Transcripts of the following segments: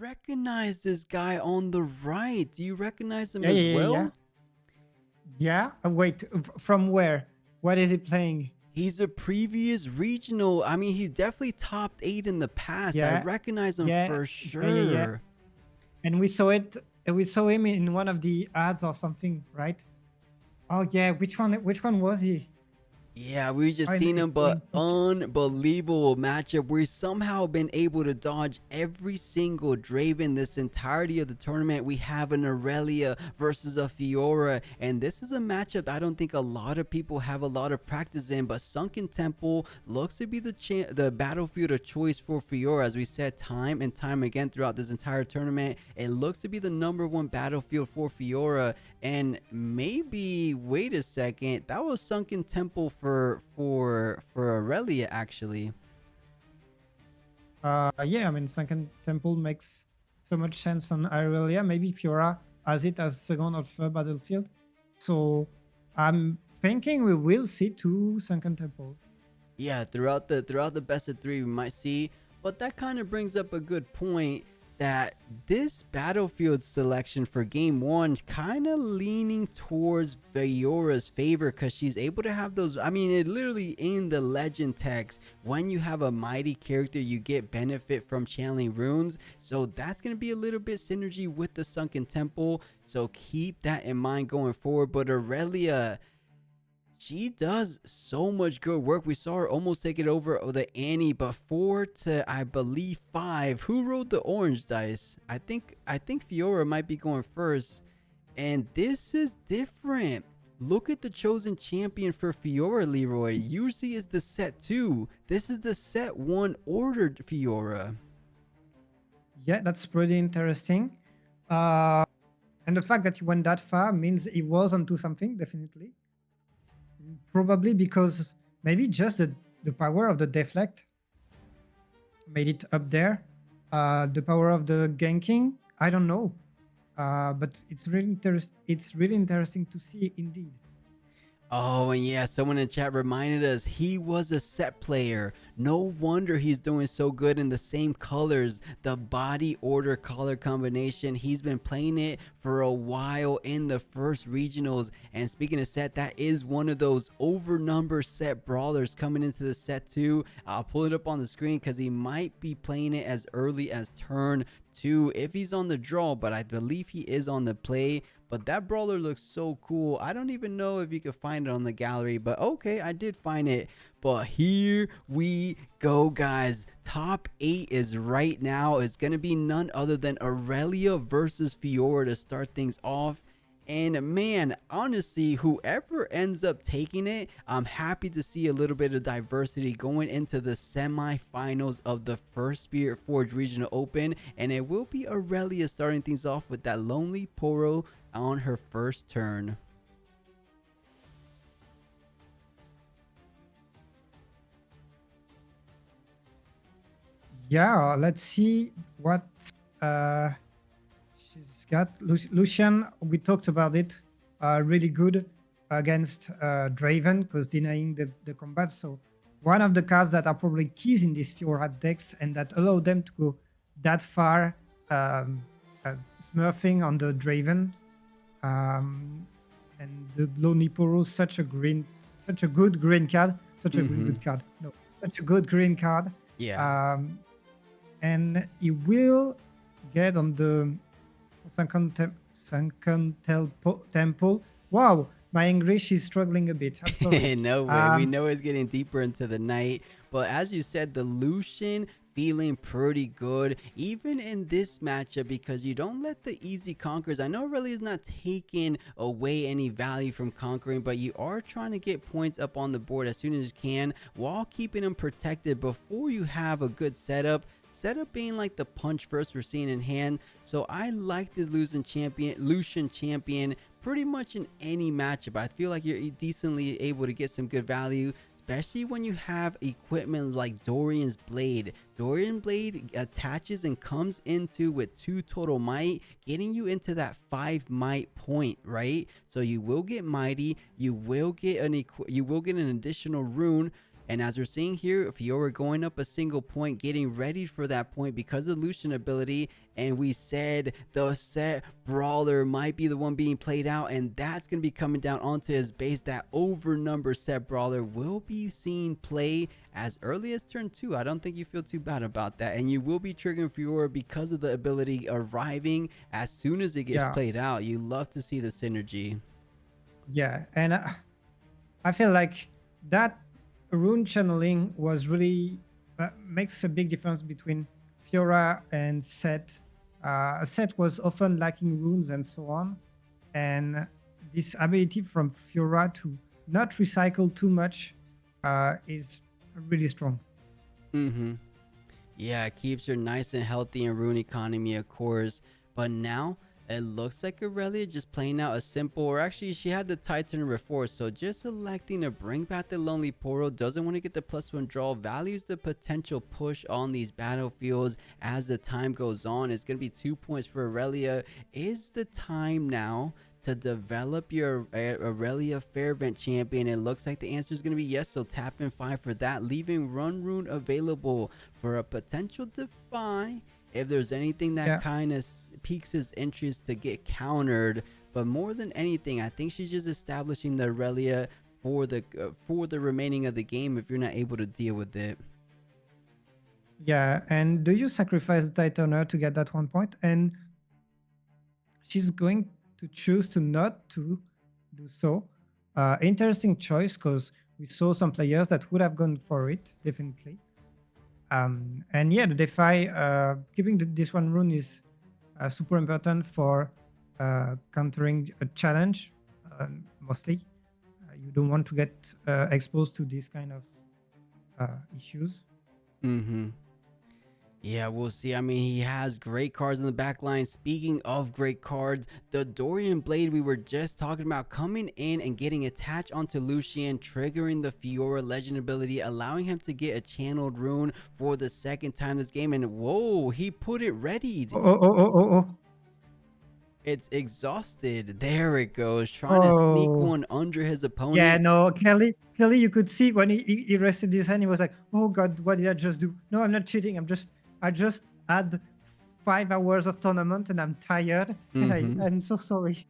recognize this guy on the right. Do you recognize him Yeah, as yeah, yeah, yeah. well? Yeah. Wait, from where? What is he playing? He's a previous regional. I mean, he's definitely top 8 in the past. I Yeah, recognize him yeah, for yeah, yeah, yeah. sure. And we saw it. We saw him in one of the ads or something, right? Oh yeah, which one? Which one was he? Yeah, we just I know seen he's him, but going top. unbelievable matchup. We've somehow been able to dodge every single Draven this entirety of the tournament. We have an Irelia versus a Fiora, and this is a matchup I don't think a lot of people have a lot of practice in. But Sunken Temple looks to be the battlefield of choice for Fiora, as we said time and time again throughout this entire tournament. It looks to be the #1 battlefield for Fiora, and maybe wait a second, that was Sunken Temple for Aurelia actually. Yeah, I mean, Sunken Temple makes so much sense on Irelia. Maybe Fiora has it as second or third battlefield. So I'm thinking we will see two Sunken Temple. Yeah, throughout the best of 3 we might see, but that kind of brings up a good point that this battlefield selection for game 1 kind of leaning towards Fiora's favor, because she's able to have those. I mean, it literally in the legend text, when you have a mighty character you get benefit from channeling runes, so that's going to be a little bit synergy with the Sunken Temple, so keep that in mind going forward. But Aurelia, she does so much good work. We saw her almost take it over the Annie, but 4 to, I believe, 5. Who rolled the orange dice? I think Fiora might be going first. And this is different. Look at the chosen champion for Fiora, Leroy. Usually is the set 2. This is the set 1 ordered Fiora. Yeah, that's pretty interesting. And the fact that he went that far means he was onto something, definitely. Probably because maybe just the power of the deflect made it up there. The power of the ganking, I don't know. But it's really interesting to see indeed. Oh, and yeah, someone in chat reminded us he was a set player. No wonder he's doing so good in the same colors, the body order color combination. He's been playing it for a while in the first regionals. And speaking of set, that is one of those over number set brawlers coming into the set 2. I'll pull it up on the screen because he might be playing it as early as turn 2 if he's on the draw, but I believe he is on the play. But that brawler looks so cool. I don't even know if you could find it on the gallery, but okay, I did find it. But here we go, guys. Top 8 is right now. It's going to be none other than Irelia versus Fiora to start things off. And man, honestly, whoever ends up taking it, I'm happy to see a little bit of diversity going into the semifinals of the first Spiritforged Regional Open. And it will be Irelia starting things off with that Lonely Poro on her first turn. Yeah, let's see what she's got. Lucian, we talked about it. Really good against Draven because denying the combat. So one of the cards that are probably keys in this Fiora decks and that allow them to go that far, smurfing on the Draven. And the Lonely Poro, such a good green card, such a good card. No, such a good green card. Yeah. And he will get on the Sunken Temple. Wow, my English is struggling a bit. I'm sorry. No way. We know it's getting deeper into the night. But as you said, the Lucian feeling pretty good even in this matchup, because you don't let the easy conquers. I know really is not taking away any value from conquering, but you are trying to get points up on the board as soon as you can while keeping them protected before you have a good setup being like the punch first we're seeing in hand. So I like this Lucian champion pretty much in any matchup. I feel like you're decently able to get some good value, especially when you have equipment like Dorian's Blade. Dorian Blade attaches and comes into with 2 total might, getting you into that 5 might point, right? So you will get mighty, you will get an additional rune And as we're seeing here, Fiora going up a single point, getting ready for that point because of the Lucian ability. And we said the Set Brawler might be the one being played out, and that's going to be coming down onto his base. That overnumber Set Brawler will be seen play as early as turn 2. I don't think you feel too bad about that. And you will be triggering Fiora because of the ability arriving as soon as it gets Yeah, played out. You love to see the synergy. yeah, and I feel like that rune channeling was really makes a big difference between Fiora and Set. Set was often lacking runes and so on, and this ability from Fiora to not recycle too much is really strong. Mm-hmm. Yeah, it keeps her nice and healthy in rune economy, of course. But now it looks like Irelia just playing out a simple, or actually she had the Titan before, so just electing to bring back the Lonely Portal. Doesn't want to get the +1 draw, values the potential push on these battlefields as the time goes on. It's going to be 2 points for Irelia. Is the time now to develop your Irelia Fairvent champion? It looks like the answer is going to be yes, so tap in 5 for that, leaving Run Rune available for a potential defy if there's anything that Yeah, kind of piques his interest to get countered. But more than anything, I think she's just establishing the Irelia for the remaining of the game if you're not able to deal with it. yeah. And do you sacrifice the Titaner to get that 1 point? And she's going to choose to not to do so. Interesting choice because we saw some players that would have gone for it definitely. And yeah, the Defy keeping this one rune is super important for countering a challenge. Mostly, you don't want to get exposed to these kind of issues. Mm-hmm. Yeah, we'll see. I mean, he has great cards in the back line. Speaking of great cards, the Dorian Blade we were just talking about coming in and getting attached onto Lucian, triggering the Fiora legend ability, allowing him to get a channeled rune for the second time this game. And whoa, he put it ready. Oh, oh, oh, oh, oh, oh. It's exhausted. There it goes, trying to sneak Oh. one under his Yeah, opponent. no, Kelly, you could see when he rested his hand, he was like, "Oh God, what did I just do? No, I'm not cheating. I just had 5 hours of tournament and I'm tired and Mm-hmm. I'm so sorry."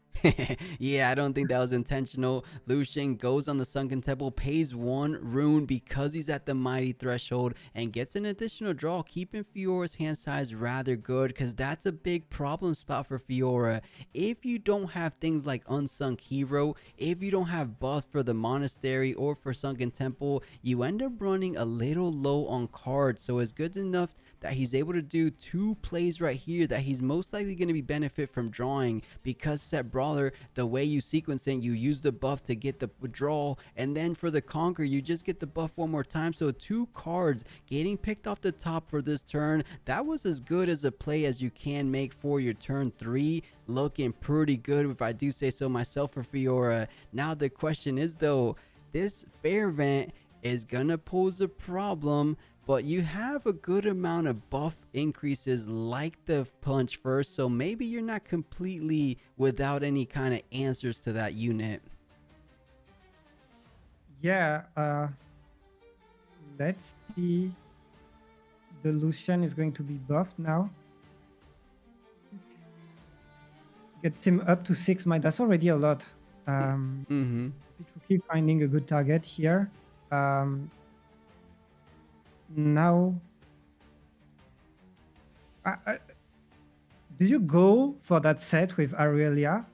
Yeah, I don't think that was intentional. Lucian goes on the Sunken Temple, pays 1 rune because he's at the Mighty Threshold, and gets an additional draw, keeping Fiora's hand size rather good, because that's a big problem spot for Fiora. If you don't have things like Unsung Hero, if you don't have buff for the Monastery or for Sunken Temple, you end up running a little low on cards, so it's good enough that he's able to do 2 plays right here that he's most likely going to be benefit from drawing, because Set Brawler, the way you sequence it, you use the buff to get the draw, and then for the Conquer you just get the buff one more time. So 2 cards getting picked off the top for this turn, that was as good as a play as you can make for your turn 3. Looking pretty good if I do say so myself for Fiora. Now the question is though, this Fairvent is gonna pose a problem, but you have a good amount of buff increases like the punch first, so maybe you're not completely without any kind of answers to that unit. Yeah, let's see. The Lucian is going to be buffed now. Gets him up to 6 might. That's already a lot. Mm-hmm. Keep finding a good target here. Now, do you go for that set with Irelia?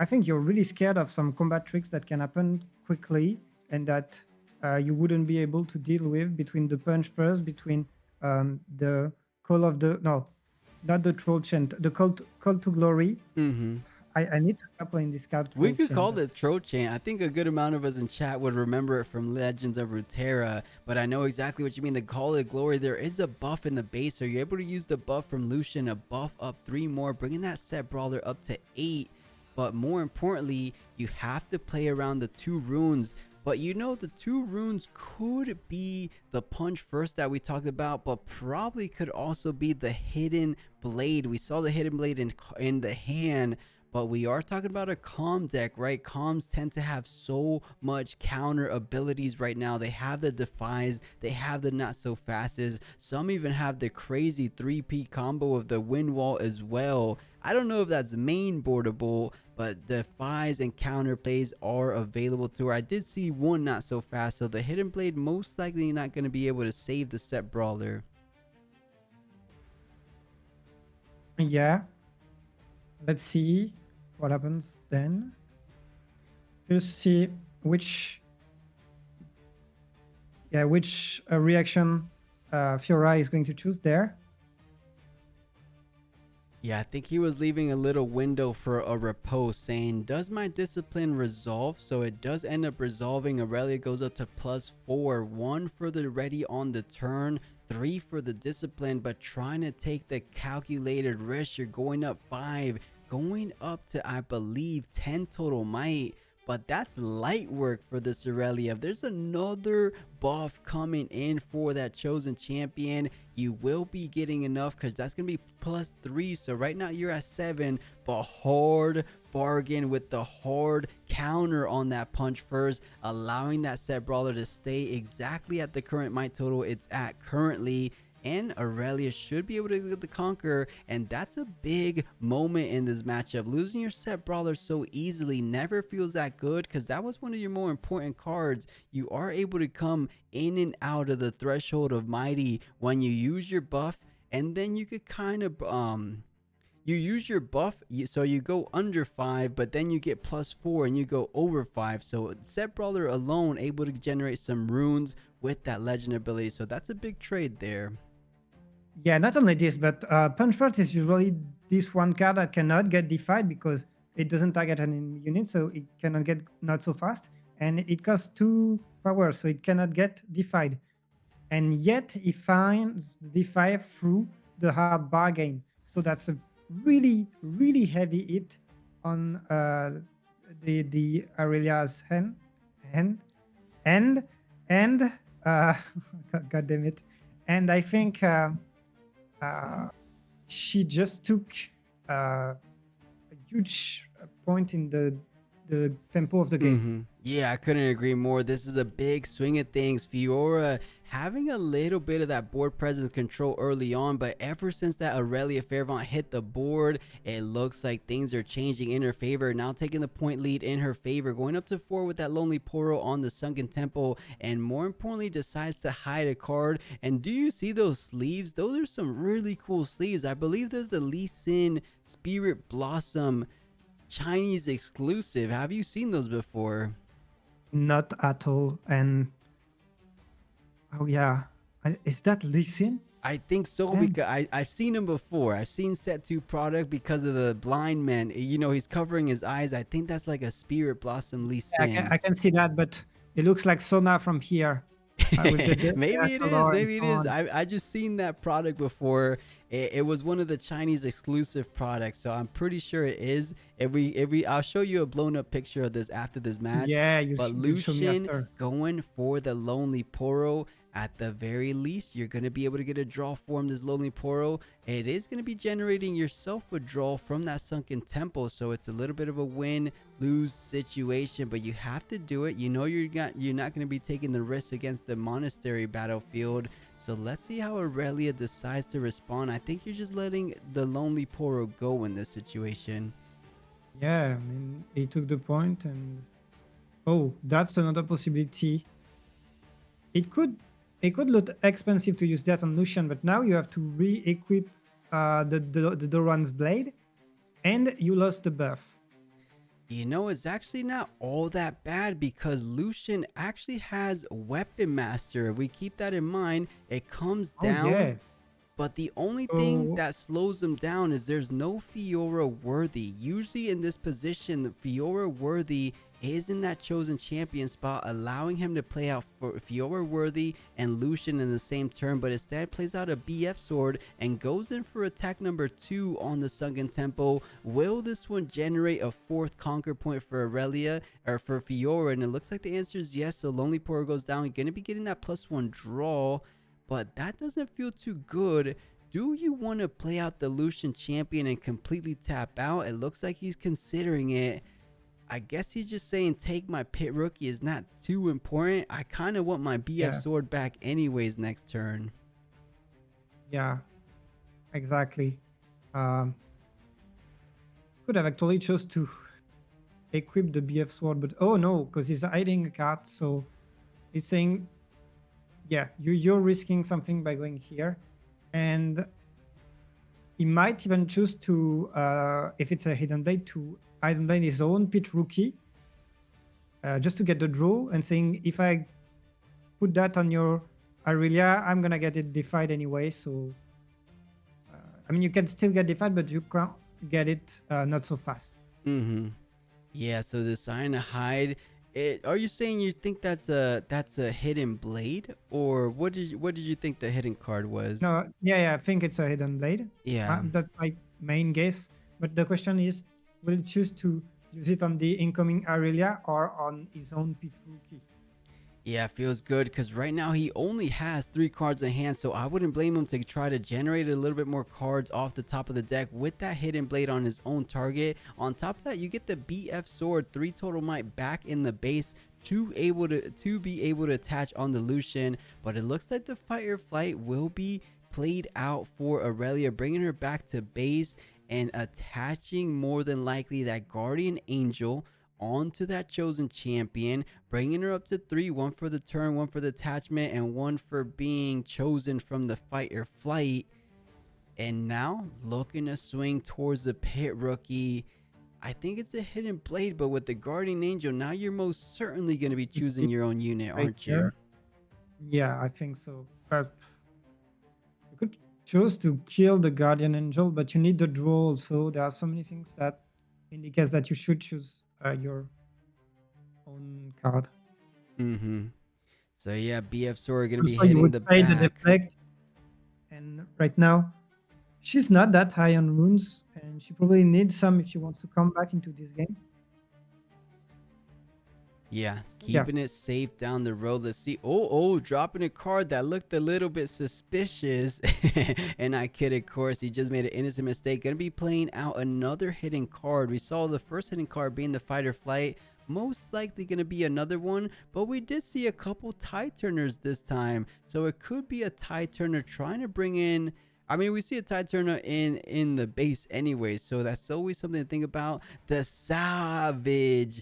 I think you're really scared of some combat tricks that can happen quickly and that you wouldn't be able to deal with between the punch first, between the call of the no, not the troll chant, the call to glory. Mm-hmm. I need to stop playing this card. We Troll could call chant. it Throat Chant. I think a good amount of us in chat would remember it from Legends of Runeterra, but I know exactly what you mean. The Call of Glory, there is a buff in the base, so you're able to use the buff from Lucian, a buff up 3 more, bringing that Set Brawler up to 8. But more importantly, you have to play around the 2 runes. But you know, the 2 runes could be the punch first that we talked about, but probably could also be the hidden blade. We saw the hidden blade in the hand, but we are talking about a calm deck, right? Calms tend to have so much counter abilities right now. They have the defies, they have the not so fastest, some even have the crazy 3P combo of the wind wall as well. I don't know if that's main boardable, but defies and counter plays are available to her. I did see one not so fast, so the hidden blade most likely not going to be able to save the set brawler. Yeah. Let's see what happens then. Just see which reaction Fiora is going to choose there. Yeah, I think he was leaving a little window for a repose, saying, does my discipline resolve? So it does end up resolving. Irelia goes up to +4, 1 for the ready on the turn, 3 for the discipline, but trying to take the calculated risk. You're going up 5, going up to, I believe, 10 total might. But that's light work for this Irelia. If there's another buff coming in for that chosen champion, you will be getting enough, because that's going to be +3. So right now you're at 7, but hard bargain with the hard counter on that punch first, allowing that set brawler to stay exactly at the current might total it's at currently. And Irelia should be able to get the conquer, and that's a big moment in this matchup. Losing your set brawler so easily never feels that good, because that was one of your more important cards. You are able to come in and out of the threshold of mighty when you use your buff, and then you could kind of you use your buff, so you go under 5, but then you get +4 and you go over 5. So set brawler alone able to generate some runes with that legend ability, so that's a big trade there. Yeah, not only this, but Punch First is usually this one card that cannot get defied because it doesn't target an unit, so it cannot get not so fast. And it costs 2 power, so it cannot get defied. And yet he finds the defy through the hard bargain. So that's a really, really heavy hit on the Irelia's hand. And God damn it. And I think she just took a huge point in the tempo of the game. Yeah, I couldn't agree more. This is a big swing of things. Fiora having a little bit of that board presence control early on, but ever since that Irelia Fairvont hit the board, it looks like things are changing in her favor. Now taking the point lead in her favor, going up to 4 with that Lonely Poro on the Sunken Temple, and more importantly decides to hide a card. And do you see those sleeves? Those are some really cool sleeves. I believe there's the Lee Sin Spirit Blossom Chinese exclusive. Have you seen those before? Not at all. And oh yeah, is that Lee Sin? I think so, because I've seen him before. I've seen set 2 product because of the blind man. You know, he's covering his eyes. I think that's like a Spirit Blossom Lee Sin. Yeah, I can see that, but it looks like Sona from here. Maybe it is. Maybe it is. I just seen that product before. It was one of the Chinese exclusive products, so I'm pretty sure it is. I'll show you a blown up picture of this after this match. Yeah, but Lucian going for the Lonely Poro. At the very least, you're going to be able to get a draw from this Lonely Poro. It is going to be generating yourself a draw from that Sunken Temple, so it's a little bit of a win-lose situation, but you have to do it. You know you're not going to be taking the risk against the Monastery battlefield, so let's see how Irelia decides to respond. I think you're just letting the Lonely Poro go in this situation. Yeah, I mean, he took the point, and oh, that's another possibility. It could look expensive to use that on Lucian, but now you have to re-equip the Doran's blade, and you lost the buff. You know, it's actually not all that bad, because Lucian actually has Weapon Master. If we keep that in mind, it comes down. Yeah. But the only thing that slows him down is there's no Fiora worthy. Usually in this position, the Fiora worthy is in that chosen champion spot, allowing him to play out for Fiora worthy and Lucian in the same turn, but instead plays out a BF sword and goes in for attack number 2 on the Sunken Temple. Will this one generate a 4th conquer point for Irelia or for Fiora? And it looks like the answer is yes. So Lonely Poro goes down. You're going to be getting that +1 draw, but that doesn't feel too good do you want to play out the Lucian champion and completely tap out? It looks like he's considering it. I guess he's just saying take my pit rookie is not too important. I kind of want my BF Yeah, sword back anyways next turn. yeah, exactly. Um, could have actually chose to equip the BF sword, but oh no, because he's hiding a card. So he's saying, yeah, you're risking something by going here, and he might even choose to, if it's a hidden blade, to hidden blade his own pit rookie, just to get the draw, and saying if I put that on your Irelia, I'm gonna get it defied anyway. So I mean, you can still get defied, but you can't get it not so fast. Mm-hmm. Yeah, so the sign to hide. Are you saying you think that's a hidden blade, or what did you think the hidden card was? No, yeah, I think it's a hidden blade. Yeah. That's my main guess. But the question is, will he choose to use it on the incoming Irelia or on his own pit rookie? Yeah, feels good because right now he only has 3 cards in hand, so I wouldn't blame him to try to generate a little bit more cards off the top of the deck with that hidden blade on his own target. On top of that, you get the BF sword, 3 total might back in the base to be able to attach on the Lucian, but it looks like the fight or flight will be played out for Irelia, bringing her back to base and attaching more than likely that guardian angel onto that chosen champion, bringing her up to 3, 1 for the turn, 1 for the attachment, and 1 for being chosen from the fight or flight. And now looking to swing towards the pit rookie. I think it's a hidden blade, but with the guardian angel, now you're most certainly going to be choosing your own unit, Right aren't you? here. Yeah, I think so. But you could choose to kill the guardian angel, but you need the draw also. There are so many things that indicates that you should choose your own card. Mm-hmm. So yeah, BF sword going to be Also, you hitting would the pay the back. deflect, and right now she's not that high on runes, and she probably needs some if she wants to come back into this game. Yeah, Yeah, keeping it safe down the road. Let's see. Oh, dropping a card that looked a little bit suspicious. And I kid, of course. He just made an innocent mistake. Gonna be playing out another hidden card. We saw the first hidden card being the fight or flight. Most likely gonna be another one, but we did see a couple tide turners this time. So it could be a tide turner trying to bring in. I mean, we see a tide turner in the base anyway, so that's always something to think about. The salvage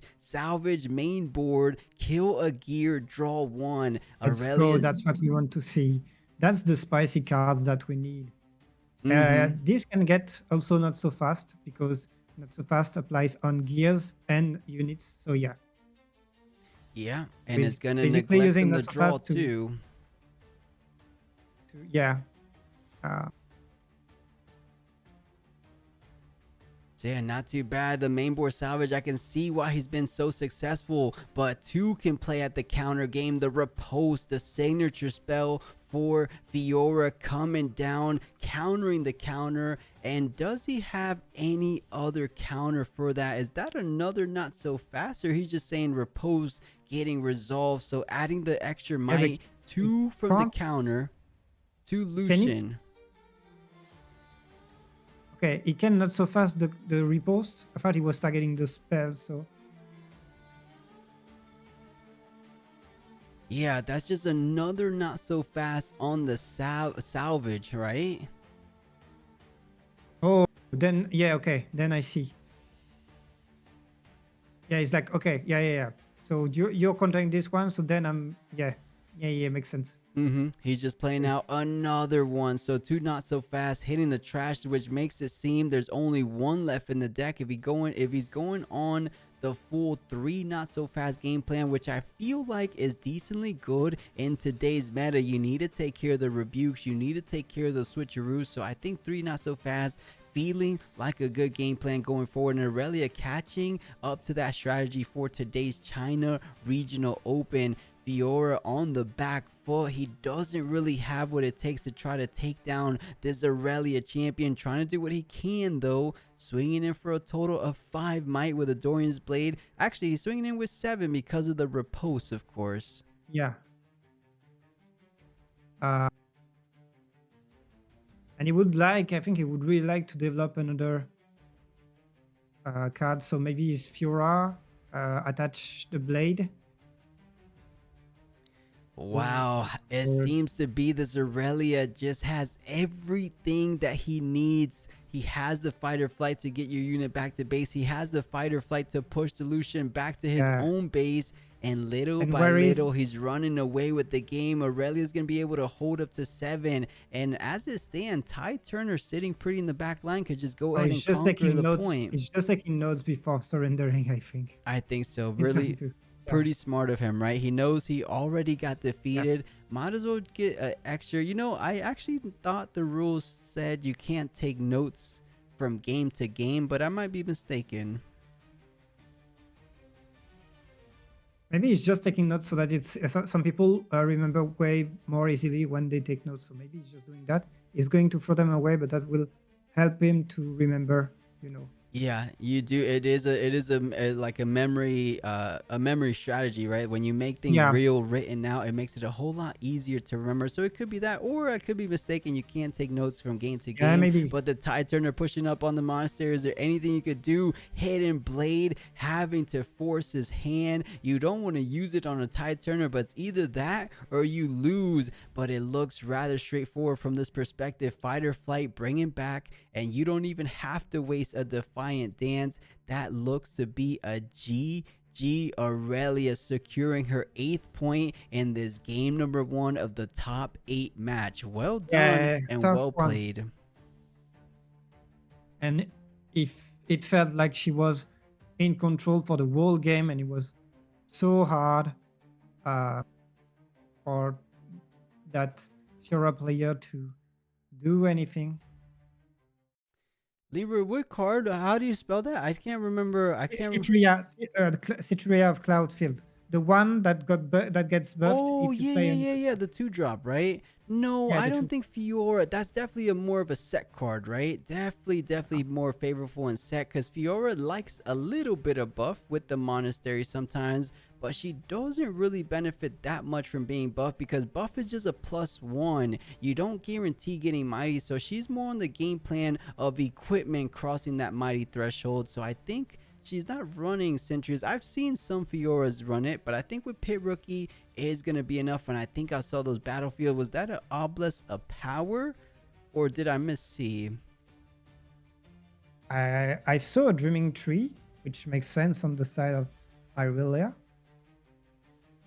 main board, kill a gear, draw 1. let's go. Aurelia. That's what we want to see. That's the spicy cards that we need. Mm-hmm. This can get also not so fast because not so fast applies on gears and units. So yeah, Yeah, so and it's he's gonna basically neglect using them not to so draw fast too. to yeah. Uh, So yeah, not too bad. The main board salvage, I can see why he's been so successful, but 2 can play at the counter game. The repose, the signature spell for Fiora coming down, countering the counter. And does he have any other counter for that? Is that another not so fast, or he's just saying repose getting resolved? So adding the extra yeah, but might, he 2 from the can't. counter to Can he? Lucian. Okay, he can not so fast the repost. I thought he was targeting the spell. So Yeah, that's just another not so fast on the salvage, right? oh, then yeah, okay, then I see. Yeah, it's like okay, yeah. So you're controlling this one. So then I'm yeah, makes sense. Mm-hmm. He's just playing Okay. out another one. So 2 not so fast, hitting the trash, which makes it seem there's only 1 left in the deck. If he's going on the full 3 not so fast game plan, which I feel like is decently good in today's meta. You need to take care of the rebukes, you need to take care of the switcheroos. So I think 3 not so fast feeling like a good game plan going forward, and Irelia catching up to that strategy for today's China Regional Open. Fiora on the back foot. He doesn't really have what it takes to try to take down this Irelia champion. Trying to do what he can though. Swinging in for a total of 5 might with a Dorian's Blade. Actually, he's swinging in with 7 because of the repose, of course. Yeah. Uh, And he would like, I think he would really like to develop another card. So maybe his Fiora, attach the blade. Wow, it Or seems to be this Irelia just has everything that he needs. He has the fight or flight to get your unit back to base. He has the fight or flight to push the Lucian back to his yeah. own base. And little And by where is little, he's running away with the game. Irelia's going to be able to hold up to 7. And as it stands, Ty Turner sitting pretty in the back line could just go oh, ahead he's and just conquer taking the notes. point. He's just taking notes before surrendering, I think. I think so. He's going Really to. Yeah. pretty smart of him, right? He knows he already got Yeah. defeated. Might as well get an extra. You know, I actually thought the rules said you can't take notes from game to game, but I might be mistaken. Maybe he's just taking notes so that it's some people remember way more easily when they take notes. So maybe he's just doing that. He's going to throw them away, but that will help him to remember, you know. Yeah, you do. It is like a memory strategy, right? When you make things Yeah. real written out, it makes it a whole lot easier to remember. So it could be that, or I could be mistaken. You can't take notes from game to Yeah, game. maybe. But the Tide Turner pushing up on the monastery, is there anything you could do? Hidden Blade having to force his hand. You don't want to use it on a Tide Turner, but it's either that or you lose. But it looks rather straightforward from this perspective. Fight or flight, bring him back, and you don't even have to waste a defiant dance. That looks to be a GG. Irelia securing her 8th point in this game number 1 of the top 8 match. Well done Yeah, and tough well one. played. And if it felt like she was in control for the whole game, and it was so hard uh, for that Fiora player to do anything. Leroy, what card? How do you spell that? I can't remember. Citria of Cloudfield, the one that that gets buffed Oh, if you yeah, play yeah, on. yeah, yeah. The 2-drop, right? No, Yeah, I the don't two. think Fiora. That's definitely more of a set card, right? Definitely more favorable in set because Fiora likes a little bit of buff with the monastery sometimes, but she doesn't really benefit that much from being buff because buff is just a +1. You don't guarantee getting mighty, so she's more on the game plan of equipment crossing that mighty threshold. So I think she's not running sentries. I've seen some Fioras run it, but I think with Pit Rookie is going to be enough. And I think I saw those battlefield. Was that an Obelisk of Power, or did I missee? I saw a Dreaming Tree, which makes sense on the side of Irelia.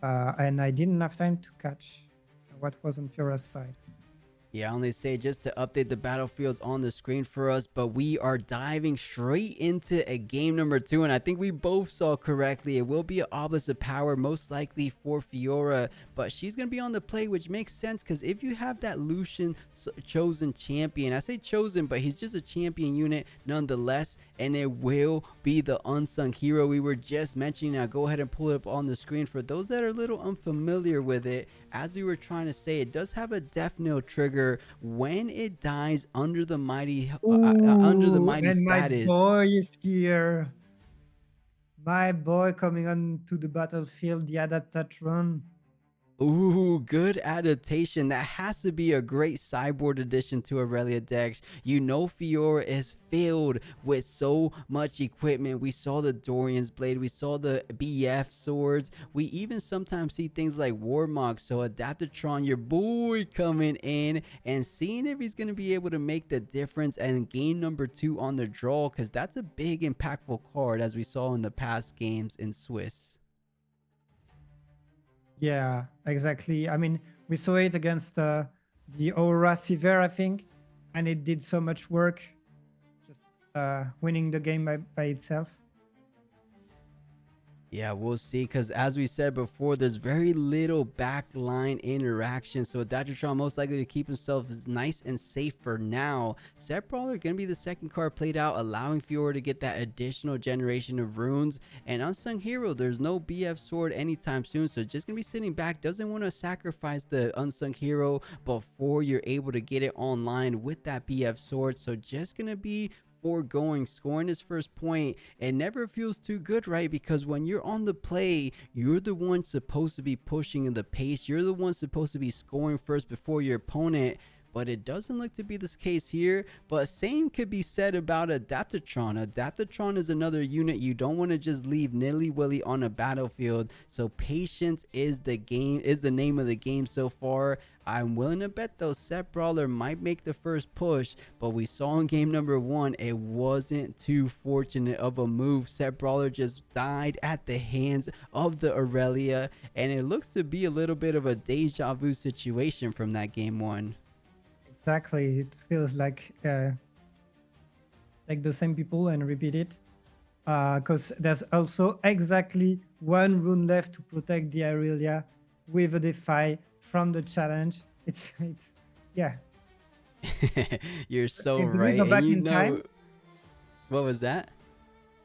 And I didn't have time to catch what was on Fiora's side. Yeah, I only say just to update the battlefields on the screen for us, but we are diving straight into a game number 2, and I think we both saw correctly. It will be an Obelisk of Power, most likely for Fiora, but she's going to be on the play, which makes sense because if you have that Lucian chosen champion, I say chosen, but he's just a champion unit nonetheless, and it will be the unsung hero we were just mentioning. Now go ahead and pull it up on the screen for those that are a little unfamiliar with it. As we were trying to say, it does have a death knell trigger when it dies under the mighty And my status. boy is here. My boy coming on to the battlefield, the Adaptatron. Ooh, good adaptation. That has to be a great sideboard addition to Irelia decks. You know Fiora is filled with so much equipment. We saw the Dorian's Blade. We saw the BF swords. We even sometimes see things like Warmog. So Adaptatron, your boy coming in and seeing if he's going to be able to make the difference and game number 2 on the draw, because that's a big impactful card as we saw in the past games in Swiss. Yeah, exactly. I mean, we saw it against the Aura Sever, I think, and it did so much work, just winning the game by itself. Yeah, we'll see, because as we said before, there's very little backline interaction, so Datratron most likely to keep himself nice and safe for now. Set Brawler going to be the second card played out, allowing Fiora to get that additional generation of runes. And Unsung Hero, there's no BF Sword anytime soon, so just going to be sitting back, doesn't want to sacrifice the Unsung Hero before you're able to get it online with that BF Sword, so just going to be foregoing scoring his first point. It never feels too good, right? Because when you're on the play, you're the one supposed to be pushing in the pace. You're the one supposed to be scoring first before your opponent. but it doesn't look to be this case here. But same could be said about Adaptatron. Adaptatron is another unit you don't want to just leave nilly-willy on a battlefield. So patience is the name of the game so far. I'm willing to bet though Set Brawler might make the first push, but we saw in game number 1 it wasn't too fortunate of a move. Set Brawler just died at the hands of the Irelia, and it looks to be a little bit of a deja vu situation from that game 1. Exactly. It feels like the same people and repeat it. Because there's also exactly one rune left to protect the Irelia with a defy from the challenge. It's yeah. You're so Did we right. go back And you in know, time? what was that?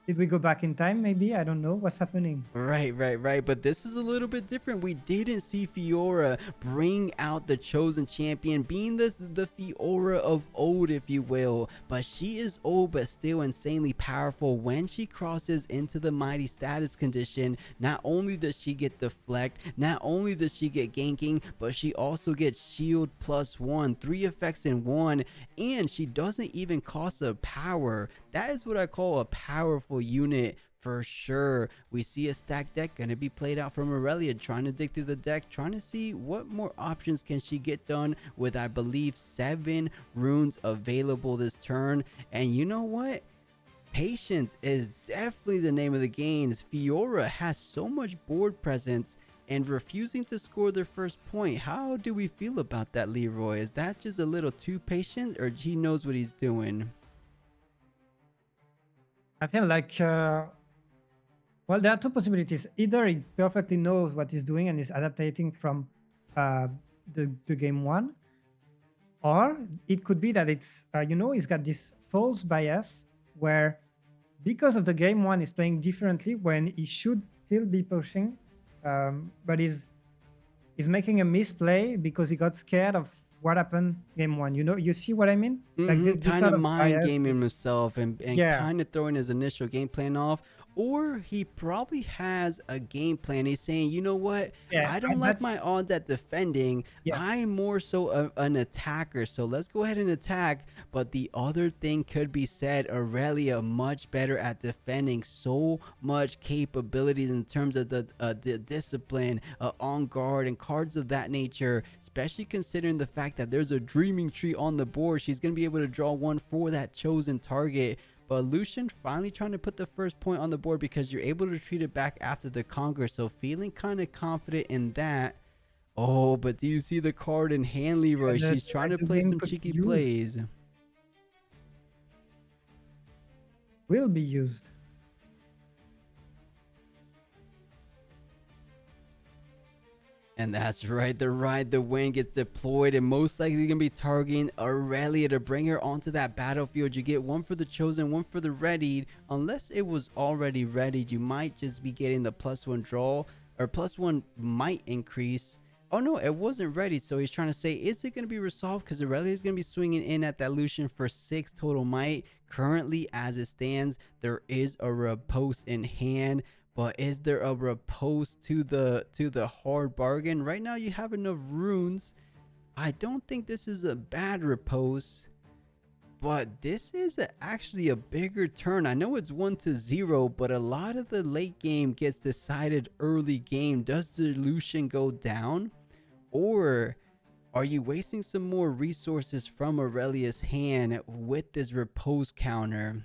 Did we go back in time? Maybe, I don't know what's happening. Right. But this is a little bit different. We didn't see Fiora bring out the chosen champion, being the Fiora of old, if you will. But she is old, but still insanely powerful. When she crosses into the mighty status condition, not only does she get deflect, not only does she get ganking, but she also gets shield +1, 3 effects in 1, and she doesn't even cost a power. That is what I call a powerful unit for sure. We see a stacked deck going to be played out from Irelia, trying to dig through the deck, trying to see what more options can she get done with, I believe, 7 runes available this turn. And you know what? Patience is definitely the name of the game. Fiora has so much board presence and refusing to score their first point. How do we feel about that, Leroy? Is that just a little too patient, or he knows what he's doing? I feel like well, there are two possibilities. Either he perfectly knows what he's doing and is adapting from uh, the game 1, or it could be that it's he's got this false bias where, because of the game 1, he's playing differently when he should still be pushing, but he's making a misplay because he got scared of what happened game 1. You see what I mean? Like this Kind sort of of mind bias. gaming himself and Yeah, kind of throwing his initial game plan off. Or he probably has a game plan. He's saying, you know what? yeah, I don't like my odds at defending. yeah. I'm more so an attacker. So let's go ahead and attack. But the other thing could be said, Irelia much better at defending. So much capabilities in terms of the discipline, on guard, and cards of that nature. Especially considering the fact that there's a dreaming tree on the board. She's going to be able to draw one for that chosen target. But Lucian finally trying to put the first point on the board because you're able to treat it back after the conquer. So feeling kind of confident in that. Oh, but do you see the card in hand, Leroy? She's trying to play some cheeky plays. Will be used. And that's right, the Ride the Wind gets deployed and most likely going to be targeting Irelia to bring her onto that battlefield. You get one for the chosen, one for the readied. Unless it was already readied, you might just be getting the +1 draw, or +1 might increase. Oh no, it wasn't ready. So he's trying to say, is it going to be resolved? Because Irelia is going to be swinging in at that Lucian for 6 total might. Currently, as it stands, there is a riposte in hand. But is there a riposte to the hard bargain? Right now you have enough runes. I don't think this is a bad riposte, but this is actually a bigger turn. I know it's 1-0, but a lot of the late game gets decided early game. Does the Lucian go down, or are you wasting some more resources from Irelia's hand with this riposte counter?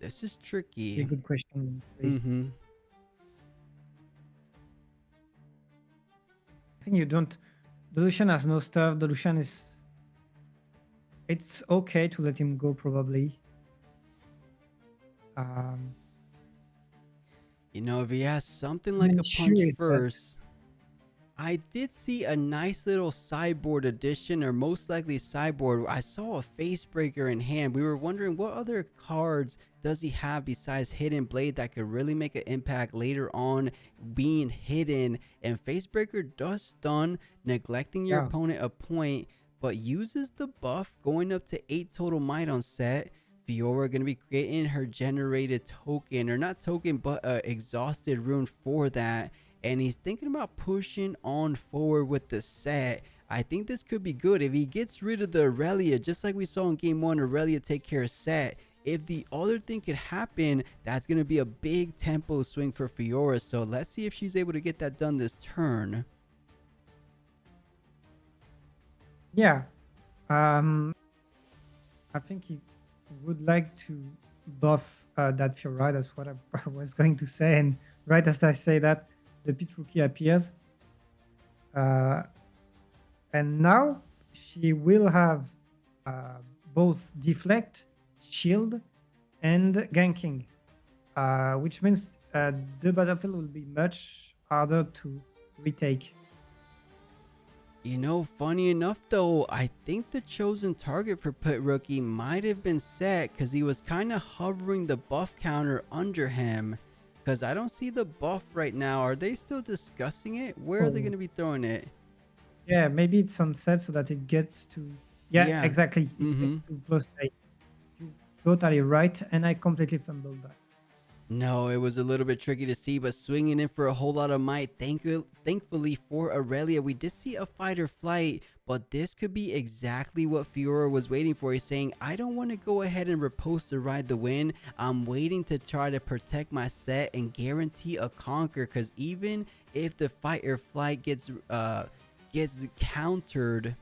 This is tricky. A good question. I think you don't. The Lucian has no stuff. The Lucian is. It's okay to let him go, probably. You know, if he has something like a punch first. I did see a nice little sideboard addition, or most likely sideboard. I saw a face breaker in hand. We were wondering what other cards does he have besides Hidden Blade that could really make an impact later on being hidden. And face breaker does stun, neglecting your opponent a point, but uses the buff going up to 8 total might on set. Fiora going to be creating her generated token, or not token, but exhausted rune for that. And he's thinking about pushing on forward with the set. I think this could be good if he gets rid of the Irelia, just like we saw in game one. Irelia take care of Set. If the other thing could happen, that's going to be a big tempo swing for Fiora. So let's see if she's able to get that done this turn. Yeah. Um, I think he would like to buff that Fiora. That's what I I was going to say. And right as I say that, the pit rookie appears. Uh, and now she will have both deflect, shield, and ganking, which means the battlefield will be much harder to retake. You know, funny enough though, I think the chosen target for Pit Rookie might have been Set because he was kind of hovering the buff counter under him. Because I don't see the buff right now. Are they still discussing it? Where are they going Oh, to be throwing it? yeah, maybe it's on set so that it gets to. Yeah, Yeah. exactly. It gets Mm-hmm. to plus 8. You're totally right, and I completely fumbled that. No, it was a little bit tricky to see, but swinging in for a whole lot of might. Thankfully for Irelia, we did see a fight or flight, but this could be exactly what Fiora was waiting for. He's saying, I don't want to go ahead and riposte to ride the win. I'm waiting to try to protect my set and guarantee a conquer, because even if the fight or flight gets countered,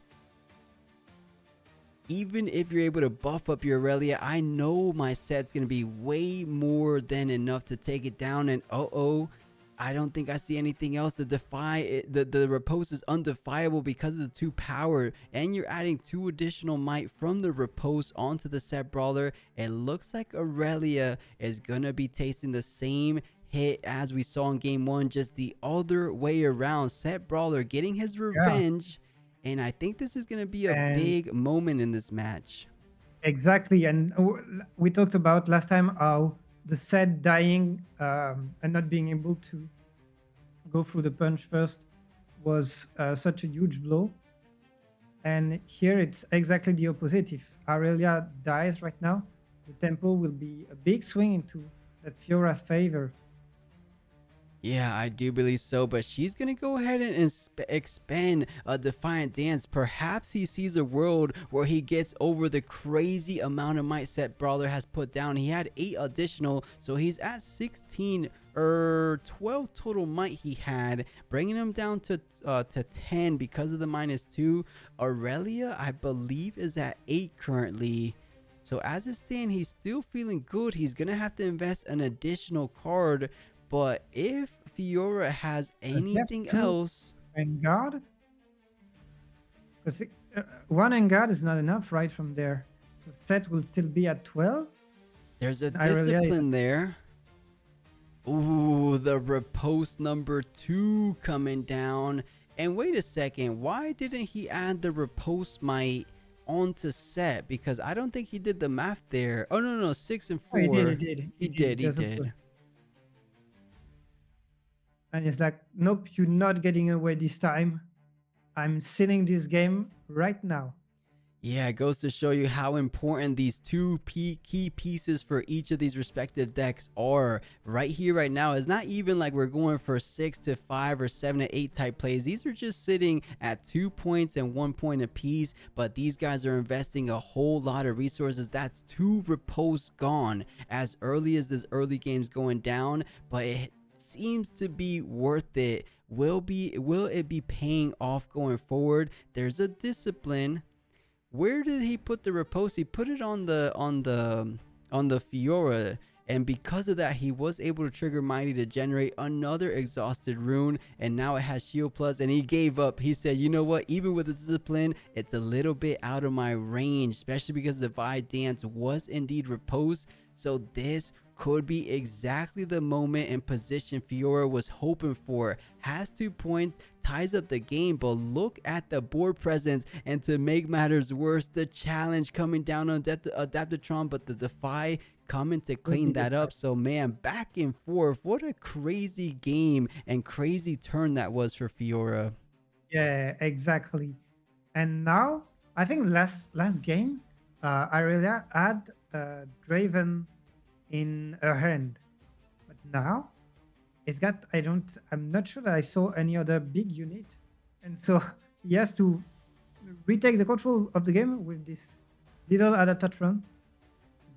even if you're able to buff up your Irelia, I know my set's going to be way more than enough to take it down. And I don't think I see anything else to defy it. The riposte is undefiable because of the 2 power, and you're adding 2 additional might from the riposte onto the Set Brawler. It looks like Irelia is going to be tasting the same hit as we saw in game 1, just the other way around. Set Brawler getting his Yeah, revenge, and I think this is going to be a and big moment in this match. exactly. And we talked about last time how the set dying and not being able to go through the punch first was such a huge blow. And here it's exactly the opposite. If Irelia dies right now, the tempo will be a big swing into that Fiora's favor. Yeah, I do believe so, but she's gonna go ahead and expend a Defiant Dance. Perhaps he sees a world where he gets over the crazy amount of might Set Brawler has put down. He had 8 additional, so he's at 16 or 12 total might he had, bringing him down to 10 because of the -2. Irelia, I believe, is at 8 currently. So as it stands, he's still feeling good. He's gonna have to invest an additional card, but if Fiora has Does he have anything two else, Vanguard? Because one Vanguard is not enough right from there. The set will still be at 12. there's a Irelia is at discipline there. Ooh, the riposte number 2 coming down. And wait a second, why didn't he add the riposte might onto Set? Because I don't think he did the math there. Oh, no, no, 6 and Oh, he did, 4. he did, He he did. did, he Just a did. plus. And it's like, nope, you're not getting away this time. I'm sealing this game right now. Yeah, it goes to show you how important these 2 key pieces for each of these respective decks are. Right here, right now, it's not even like we're going for 6 to 5 or 7 to 8 type plays. These are just sitting at 2 points and 1 point apiece, but these guys are investing a whole lot of resources. That's 2 riposte gone as early as this early game's going down, but it seems to be worth it. Will it be paying off going forward? There's a discipline. Where did he put the riposte? He put it on the Fiora, and because of that, he was able to trigger Mighty to generate another exhausted rune, and now it has shield plus. And he gave up. He said, "You know what? Even with the discipline, it's a little bit out of my range, especially because the Divide Dance was indeed riposte. So this could be exactly the moment and position Fiora was hoping for. Has 2 points, ties up the game, but look at the board presence. And to make matters worse, the challenge coming down on Adaptatron, but the Defy coming to Would clean be the that up. best. So man, back and forth. What a crazy game and crazy turn that was for Fiora. Yeah, exactly. And now, I think last game, Irelia had Draven in her hand, but now it's got. I'm not sure that I saw any other big unit, and so he has to retake the control of the game with this little adaptatron.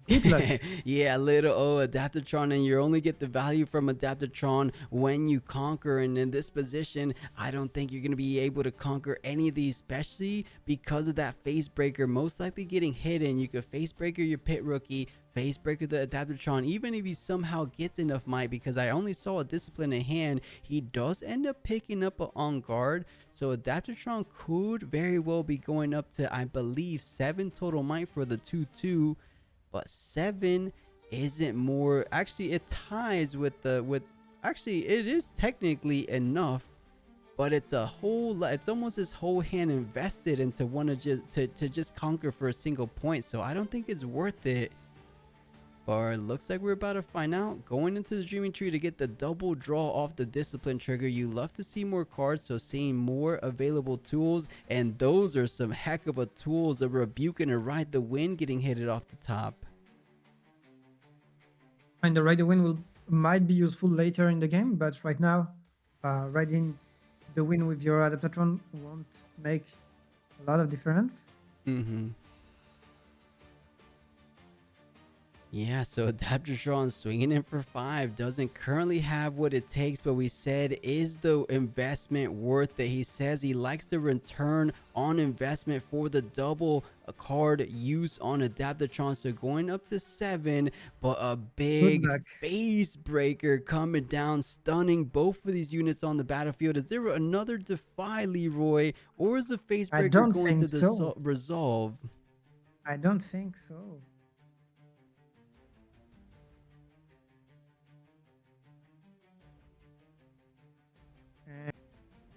Good luck. Yeah, little Adaptatron, and you only get the value from Adaptatron when you conquer. And in this position, I don't think you're going to be able to conquer any of these, especially because of that face breaker most likely getting hidden. You could face breaker your pit rookie, face breaker the Adaptatron, even if he somehow gets enough might, because I only saw a discipline in hand. He does end up picking up a on guard, so Adaptatron could very well be going up to, I believe, 7 total might for the 2-2. But 7 isn't more. Actually, it ties with the actually it is technically enough, but it's a whole lot. It's almost his whole hand invested into one to just conquer for a single point. So I don't think it's worth it. But it looks like we're about to find out. Going into the Dreaming Tree to get the double draw off the Discipline trigger. You love to see more cards, so seeing more available tools. And those are some heck of a tools. A Rebuke and a Ride the Wind getting hit off the top. And the Ride the Wind might be useful later in the game, but right now, riding the wind with your Adaptatron won't make a lot of difference. Yeah, so Adaptatron swinging in for 5 doesn't currently have what it takes, but we said, is the investment worth it? He says he likes the return on investment for the double card use on Adaptatron. So going up to 7, but a big face breaker coming down, stunning both of these units on the battlefield. Is there another Defy, Leroy, or is the face breaker going to resolve? I don't think so.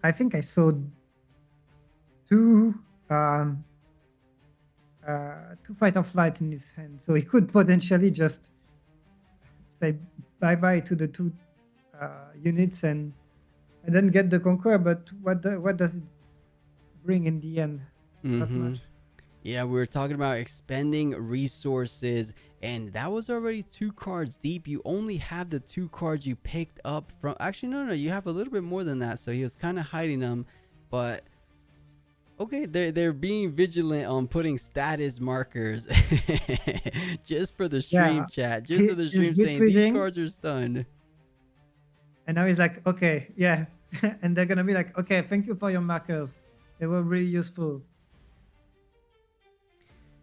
I think I saw two fight or flight in his hand, so he could potentially just say bye bye to the 2 units and then get the conquer. But what does it bring in the end? Not much. Yeah, we were talking about expending resources, and that was already 2 cards deep. You only have the 2 cards you picked up from. Actually, no, you have a little bit more than that. So he was kind of hiding them, but okay, they're being vigilant on putting status markers just for the stream chat, just for the stream saying these cards are stunned. And now he's like, okay, yeah, and they're gonna be like, okay, thank you for your markers. They were really useful.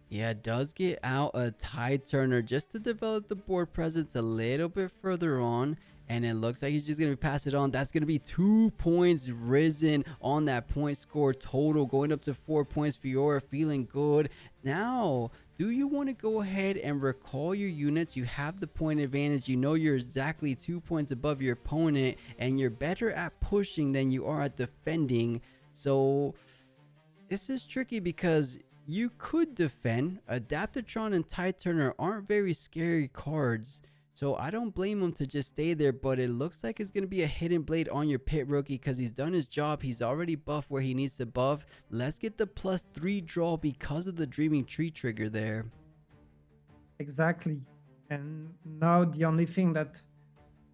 Yeah, it does get out a Tide Turner just to develop the board presence a little bit further on. And it looks like he's just going to pass it on. That's going to be 2 points risen on that point score total, going up to 4 points. Fiora feeling good. Now, do you want to go ahead and recall your units? You have the point advantage. You know you're exactly 2 points above your opponent, and you're better at pushing than you are at defending. So this is tricky because you could defend. Adaptatron and Tide Turner aren't very scary cards, so I don't blame him to just stay there. But it looks like it's going to be a hidden blade on your pit rookie because he's done his job. He's already buffed where he needs to buff. Let's get the +3 draw because of the Dreaming Tree trigger there. Exactly. And now the only thing that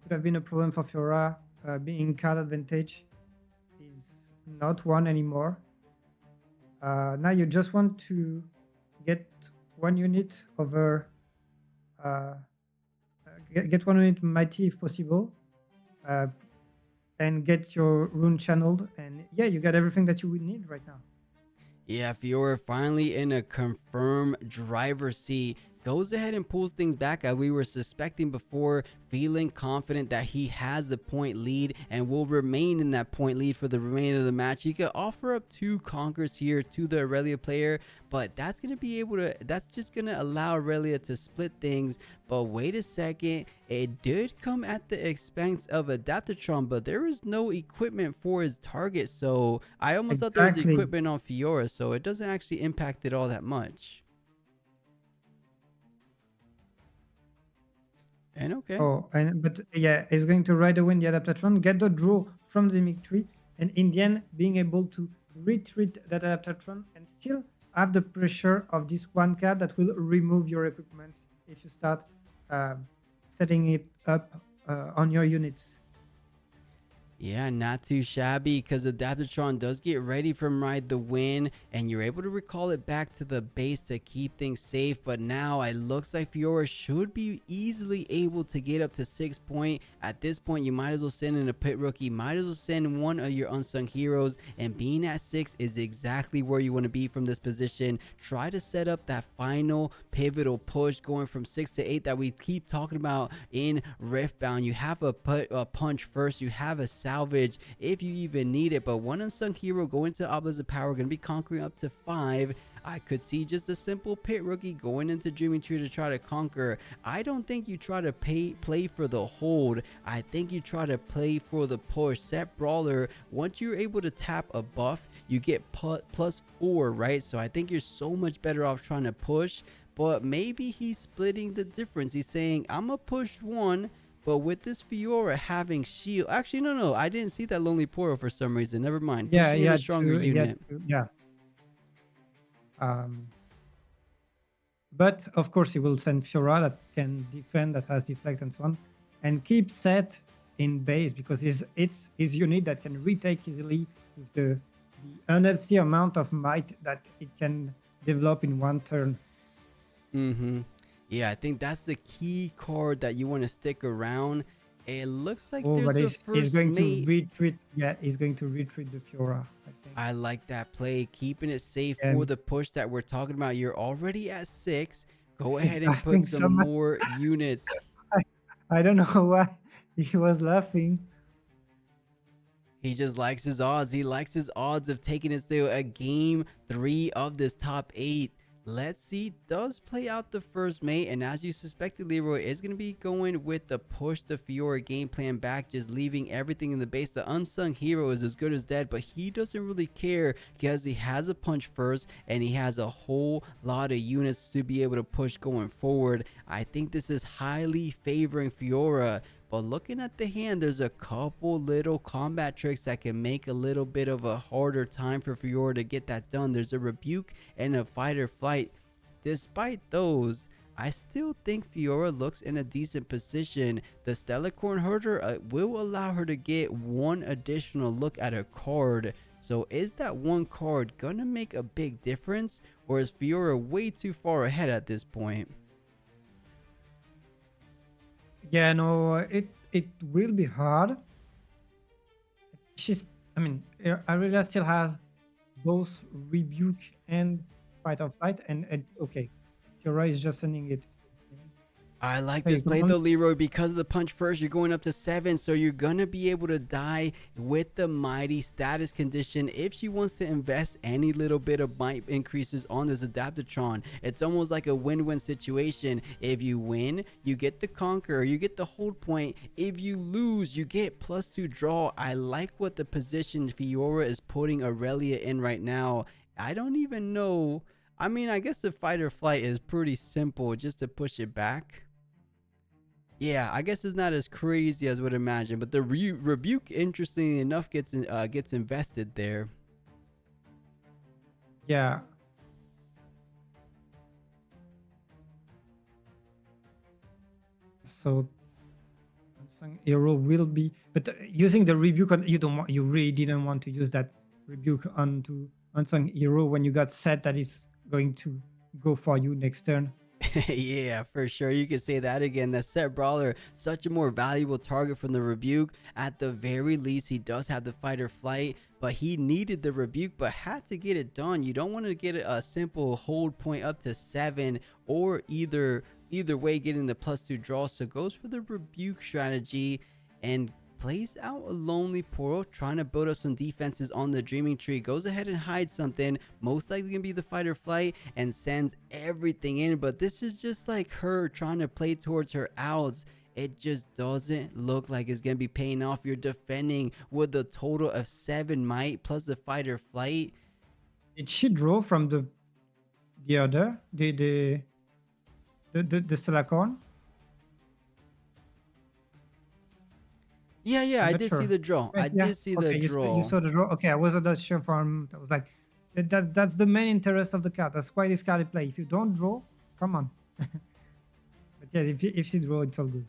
could have been a problem for Fiora, being card advantage, is not one anymore. Now you just want to get 1 unit over, get 1 unit mighty if possible, and get your rune channeled, and yeah, you got everything that you would need right now. Yeah, Fiora finally in a confirmed driver's seat. Goes ahead and pulls things back as we were suspecting before, feeling confident that he has the point lead and will remain in that point lead for the remainder of the match. He could offer up 2 conquers here to the Irelia player, but that's just gonna allow Irelia to split things. But wait a second, it did come at the expense of Adaptatron, but there is no equipment for his target, so I almost thought there was equipment on Fiora, so it doesn't actually impact it all that much. And okay. But yeah, he's going to ride away in the Adaptatron, get the draw from the Dreaming Tree, and in the end, being able to retreat that Adaptatron and still have the pressure of this 1 card that will remove your equipment if you start setting it up on your units. Yeah, not too shabby because Adaptatron does get ready from Ride the Wind and you're able to recall it back to the base to keep things safe. But now it looks like Fiora should be easily able to get up to 6 point. At this point, you might as well send in a pit rookie, might as well send one of your unsung heroes. And being at 6 is exactly where you want to be from this position. Try to set up that final pivotal push going from 6 to 8 that we keep talking about in Riftbound. You have a punch first, you have a salvage if you even need it, but one unsung hero going to Obelisk of Power, going to be conquering up to 5. I could see just a simple pit rookie going into Dreaming Tree to try to conquer. I don't think you try to play for the hold. I think you try to play for the push. Set Brawler, once you're able to tap a buff, you get +4, right? So I think you're so much better off trying to push, but maybe he's splitting the difference. He's saying, I'm going to push 1, but with this Fiora having shield, actually, no, I didn't see that Lonely Portal for some reason. Never mind. Yeah, Pushing in a stronger unit. yeah. But of course, he will send Fiora that can defend, that has deflect and so on, and keep Set in base because it's his unit that can retake easily with the unhealthy amount of might that it can develop in one turn. Yeah, I think that's the key card that you want to stick around. It looks like Oh, but there's a he's first going to mate. retreat. Yeah, he's going to retreat the Fiora, I think. I like that play, keeping it safe for And the push that we're talking about. You're already at 6. Go he's ahead and put laughing so some much. more units. I don't know why he was laughing. He just likes his odds. He likes his odds of taking us to a game 3 of this top 8. Let's see, does play out the first mate, and as you suspected, Leroy is going to be going with the push the Fiora game plan back, just leaving everything in the base. The unsung hero is as good as dead, but he doesn't really care because he has a punch first and he has a whole lot of units to be able to push going forward. I think this is highly favoring Fiora. But looking at the hand, there's a couple little combat tricks that can make a little bit of a harder time for Fiora to get that done. There's a rebuke and a fight or flight. Despite those, I still think Fiora looks in a decent position. The Stellarcorn Herder will allow her to get one additional look at a card. So is that one card gonna make a big difference, or is Fiora way too far ahead at this point? Yeah, no, it will be hard. I mean, Irelia still has both rebuke and fight or flight, and okay, Fiora is just sending it. I like Hey, this go play on. though, Leroy, because of the punch first, you're going up to 7, so you're gonna be able to die with the mighty status condition. If she wants to invest any little bit of might increases on this Adaptatron, it's almost like a win-win situation. If you win, you get the conquer, you get the hold point. If you lose, you get +2 draw. I like what the position Fiora is putting Irelia in right now. I don't even know. I mean, I guess the fight or flight is pretty simple just to push it back. Yeah, I guess it's not as crazy as I would imagine, but the rebuke, interestingly enough, gets invested there. Yeah. So unsung hero will be, but using the rebuke on you really didn't want to use that rebuke onto unsung hero when you got set that is going to go for you next turn. Yeah, for sure. You could say that again. That Set Brawler, such a more valuable target from the rebuke. At the very least, he does have the fight or flight, but he needed the rebuke, but had to get it done. You don't want to get a simple hold point up to 7, or either way getting the +2 draw. So goes for the rebuke strategy and plays out a Lonely Portal, trying to build up some defenses on the Dreaming Tree. Goes ahead and hides something, most likely gonna be the fight or flight, and sends everything in. But this is just like her trying to play towards her outs. It just doesn't look like it's gonna be paying off. You're defending with a total of 7 might plus the fight or flight. Did she draw from the other the Stellacorn? Yeah, I'm I not did see sure. the draw. Right, I yeah. did see the Okay, you draw. saw the draw. Okay, I wasn't that sure from. I was like, that's the main interest of the card. That's why this card is play. If you don't draw, come on. But yeah, if she draw, it's all good.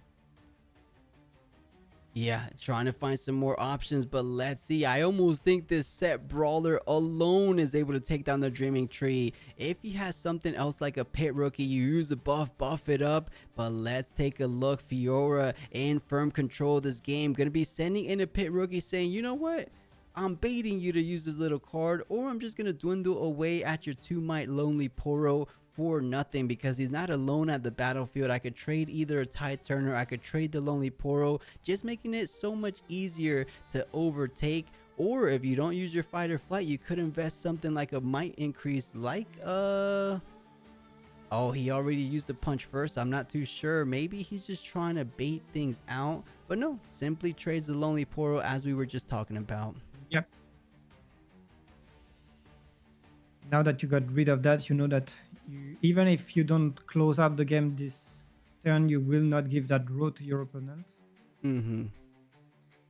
Yeah, trying to find some more options, but let's see. I almost think this set brawler alone is able to take down the Dreaming Tree. If he has something else like a pit rookie, you use a buff it up. But let's take a look. Fiora in firm control of this game, gonna be sending in a pit rookie saying, you know what? I'm baiting you to use this little card, or I'm just gonna dwindle away at your 2 might Lonely Poro for nothing, because he's not alone at the battlefield. I could trade either a Tide Turner, I could trade the Lonely Poro, just making it so much easier to overtake. Or if you don't use your fight or flight, you could invest something like a might increase, like oh, he already used the punch first. I'm not too sure. Maybe he's just trying to bait things out. But no, simply trades the Lonely Poro as we were just talking about. Yep. Now that you got rid of that, you know that even if you don't close out the game this turn, you will not give that draw to your opponent. Mm-hmm.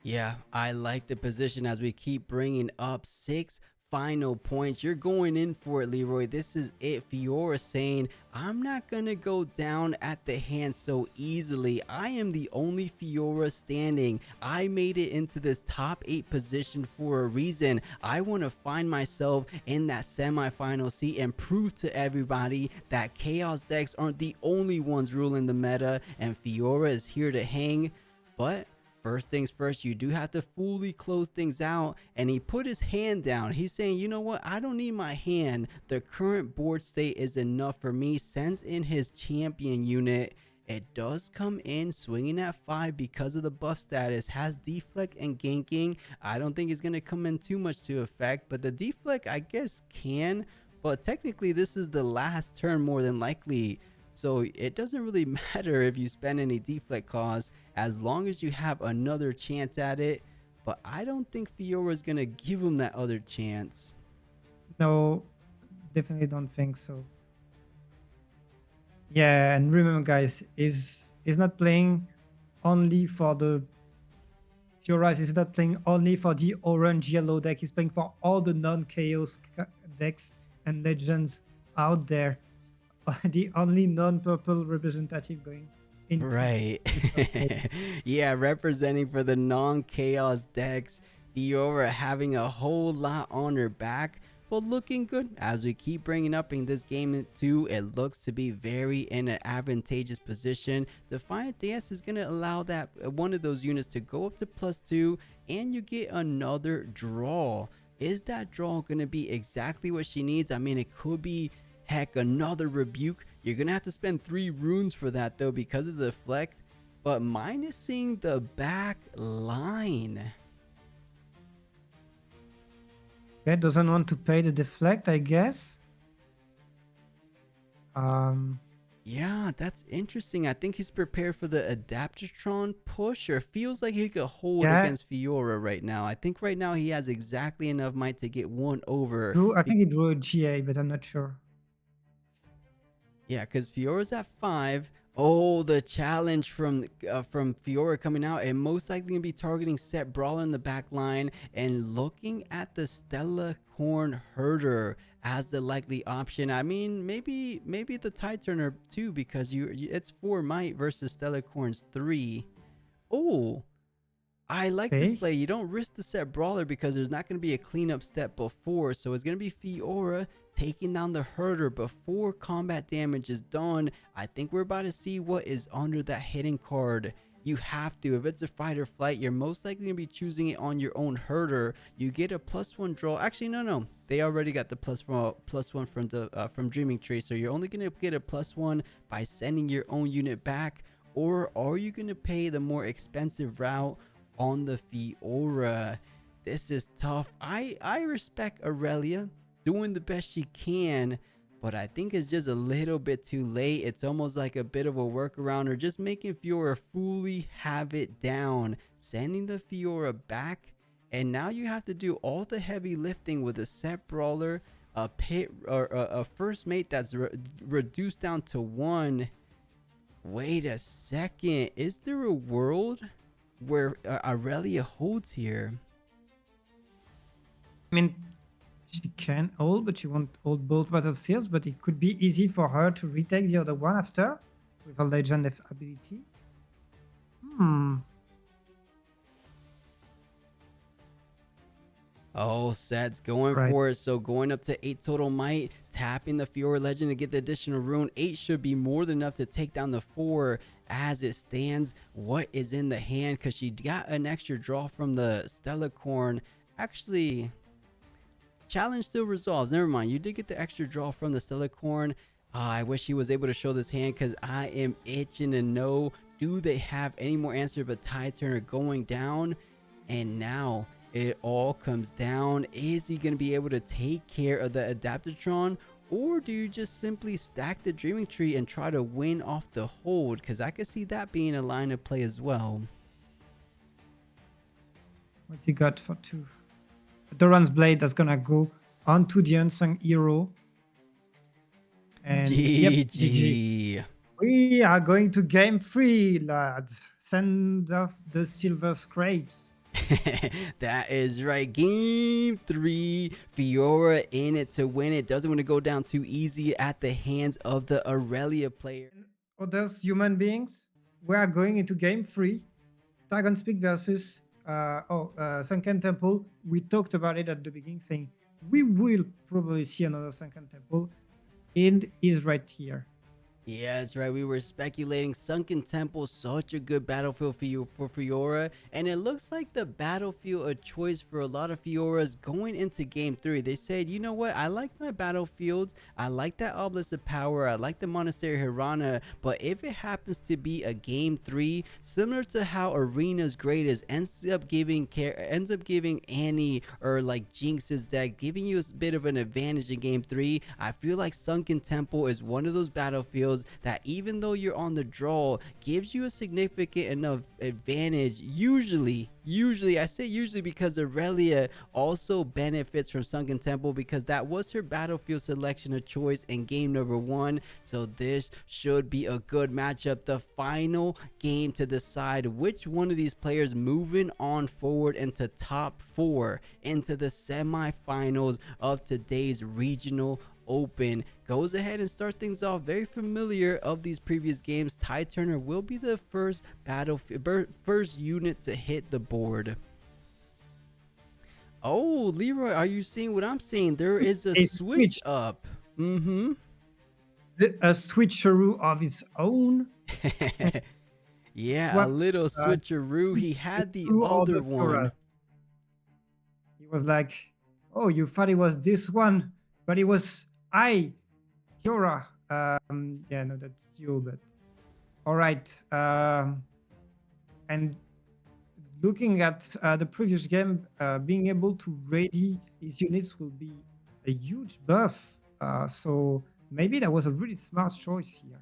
Yeah, I like the position as we keep bringing up 6 final points. You're going in for it, Leroy. This is it. Fiora saying, I'm not going to go down at the hand so easily. I am the only Fiora standing. I made it into this top 8 position for a reason. I want to find myself in that semi-final seat and prove to everybody that Chaos decks aren't the only ones ruling the meta, and Fiora is here to hang. But first things first, you do have to fully close things out, and he put his hand down. He's saying, you know what, I don't need my hand. The current board state is enough for me. Sends in his champion unit. It does come in swinging at 5 because of the buff status. Has deflect and ganking. I don't think it's going to come in too much to effect, but the deflect I guess can. But technically this is the last turn more than likely. So it doesn't really matter if you spend any deflect costs as long as you have another chance at it. But I don't think Fiora is going to give him that other chance. No, definitely don't think so. Yeah, and remember, guys, is not playing only for the Fiora. Is not playing only for the orange yellow deck. He's playing for all the non-chaos decks and legends out there. The only non-purple representative going into right. Yeah, representing for the non-chaos decks. Fiora having a whole lot on her back, but looking good as we keep bringing up in this game too. It looks to be very in an advantageous position. Defiant DS is going to allow that one of those units to go up to +2, and you get another draw. Is that draw going to be exactly what she needs? I mean, it could be, heck, another rebuke. You're gonna have to spend 3 runes for that though because of the deflect, but minusing the back line. Okay, doesn't want to pay the deflect, I guess. Yeah, that's interesting. I think he's prepared for the Adaptatron push, or feels like he could hold against Fiora right now. I think right now he has exactly enough might to get one over. I think he drew a GA, but I'm not sure. Yeah, because Fiora's at 5. Oh, the challenge from Fiora coming out, and most likely gonna be targeting Set Brawler in the back line and looking at the Stella Corn Herder as the likely option. I mean, maybe the Tide Turner too, because it's 4 might versus Stella Corn's 3. Oh, I like this play. You don't risk the Set Brawler because there's not going to be a cleanup step before. So it's going to be Fiora taking down the Herder before combat damage is done. I think we're about to see what is under that hidden card. You have to. If it's a fight or flight, you're most likely going to be choosing it on your own Herder. You get a +1 draw. Actually, no. They already got the +1 from Dreaming Tree. So you're only going to get a +1 by sending your own unit back. Or are you going to pay the more expensive route on the Fiora? This is tough. I respect Irelia doing the best she can, but I think it's just a little bit too late. It's almost like a bit of a workaround, or just making Fiora fully have it down, sending the Fiora back, and now you have to do all the heavy lifting with a Set Brawler, a pit, or a first mate that's reduced down to 1. Wait a second, is there a world where Irelia holds here? I mean, she can hold, but she won't hold both battlefields, but it could be easy for her to retake the other one after with a legend ability. Oh, Set's going Right. for it. So going up to 8 total might, tapping the Fiora Legend to get the additional rune. 8 should be more than enough to take down the 4 as it stands. What is in the hand? Because she got an extra draw from the Stellacorn. Actually, challenge still resolves. Never mind. You did get the extra draw from the Stellacorn. I wish he was able to show this hand because I am itching to know, do they have any more answer? But Tide Turner going down, and now it all comes down. Is he going to be able to take care of the Adaptatron, or do you just simply stack the Dreaming Tree and try to win off the hold? Because I could see that being a line of play as well. What's he got for 2? Doran's Blade that's gonna go onto the unsung hero. And yep, GG. GG. We are going to game 3, lads. Send off the silver scrapes. That is right. Game 3. Fiora in it to win it. Doesn't want to go down too easy at the hands of the Irelia player. Others human beings, we are going into game 3. Dragon Speak versus Sunken Temple. We talked about it at the beginning, saying we will probably see another Sunken Temple. And is right here. Yeah, that's right. We were speculating Sunken Temple, such a good battlefield for you for Fiora, and it looks like the battlefield a choice for a lot of Fioras going into game 3. They said, you know what, I like my battlefields, I like that Obelisk of Power, I like the Monastery Hirana, but if it happens to be a game 3, similar to how Arena's Greatest ends up giving Annie or like Jinx's deck, giving you a bit of an advantage in game 3, I feel like Sunken Temple is one of those battlefields that even though you're on the draw, gives you a significant enough advantage. Usually I say usually because Irelia also benefits from Sunken Temple because that was her battlefield selection of choice in game number 1. So this should be a good matchup. The final game to decide which one of these players moving on forward into top 4 into the semifinals of today's regional open. Goes ahead and start things off. Very familiar of these previous games. Tide Turner will be the first first unit to hit the board. Oh, Leroy, are you seeing what I'm seeing? There is a switch up. A switcheroo of his own. Yeah, a little switcheroo. He had the other one. He was like, oh, you thought it was this one, but it was Fiora. Yeah, no, that's you, but all right. And looking at the previous game, being able to ready his units will be a huge buff. So maybe that was a really smart choice here.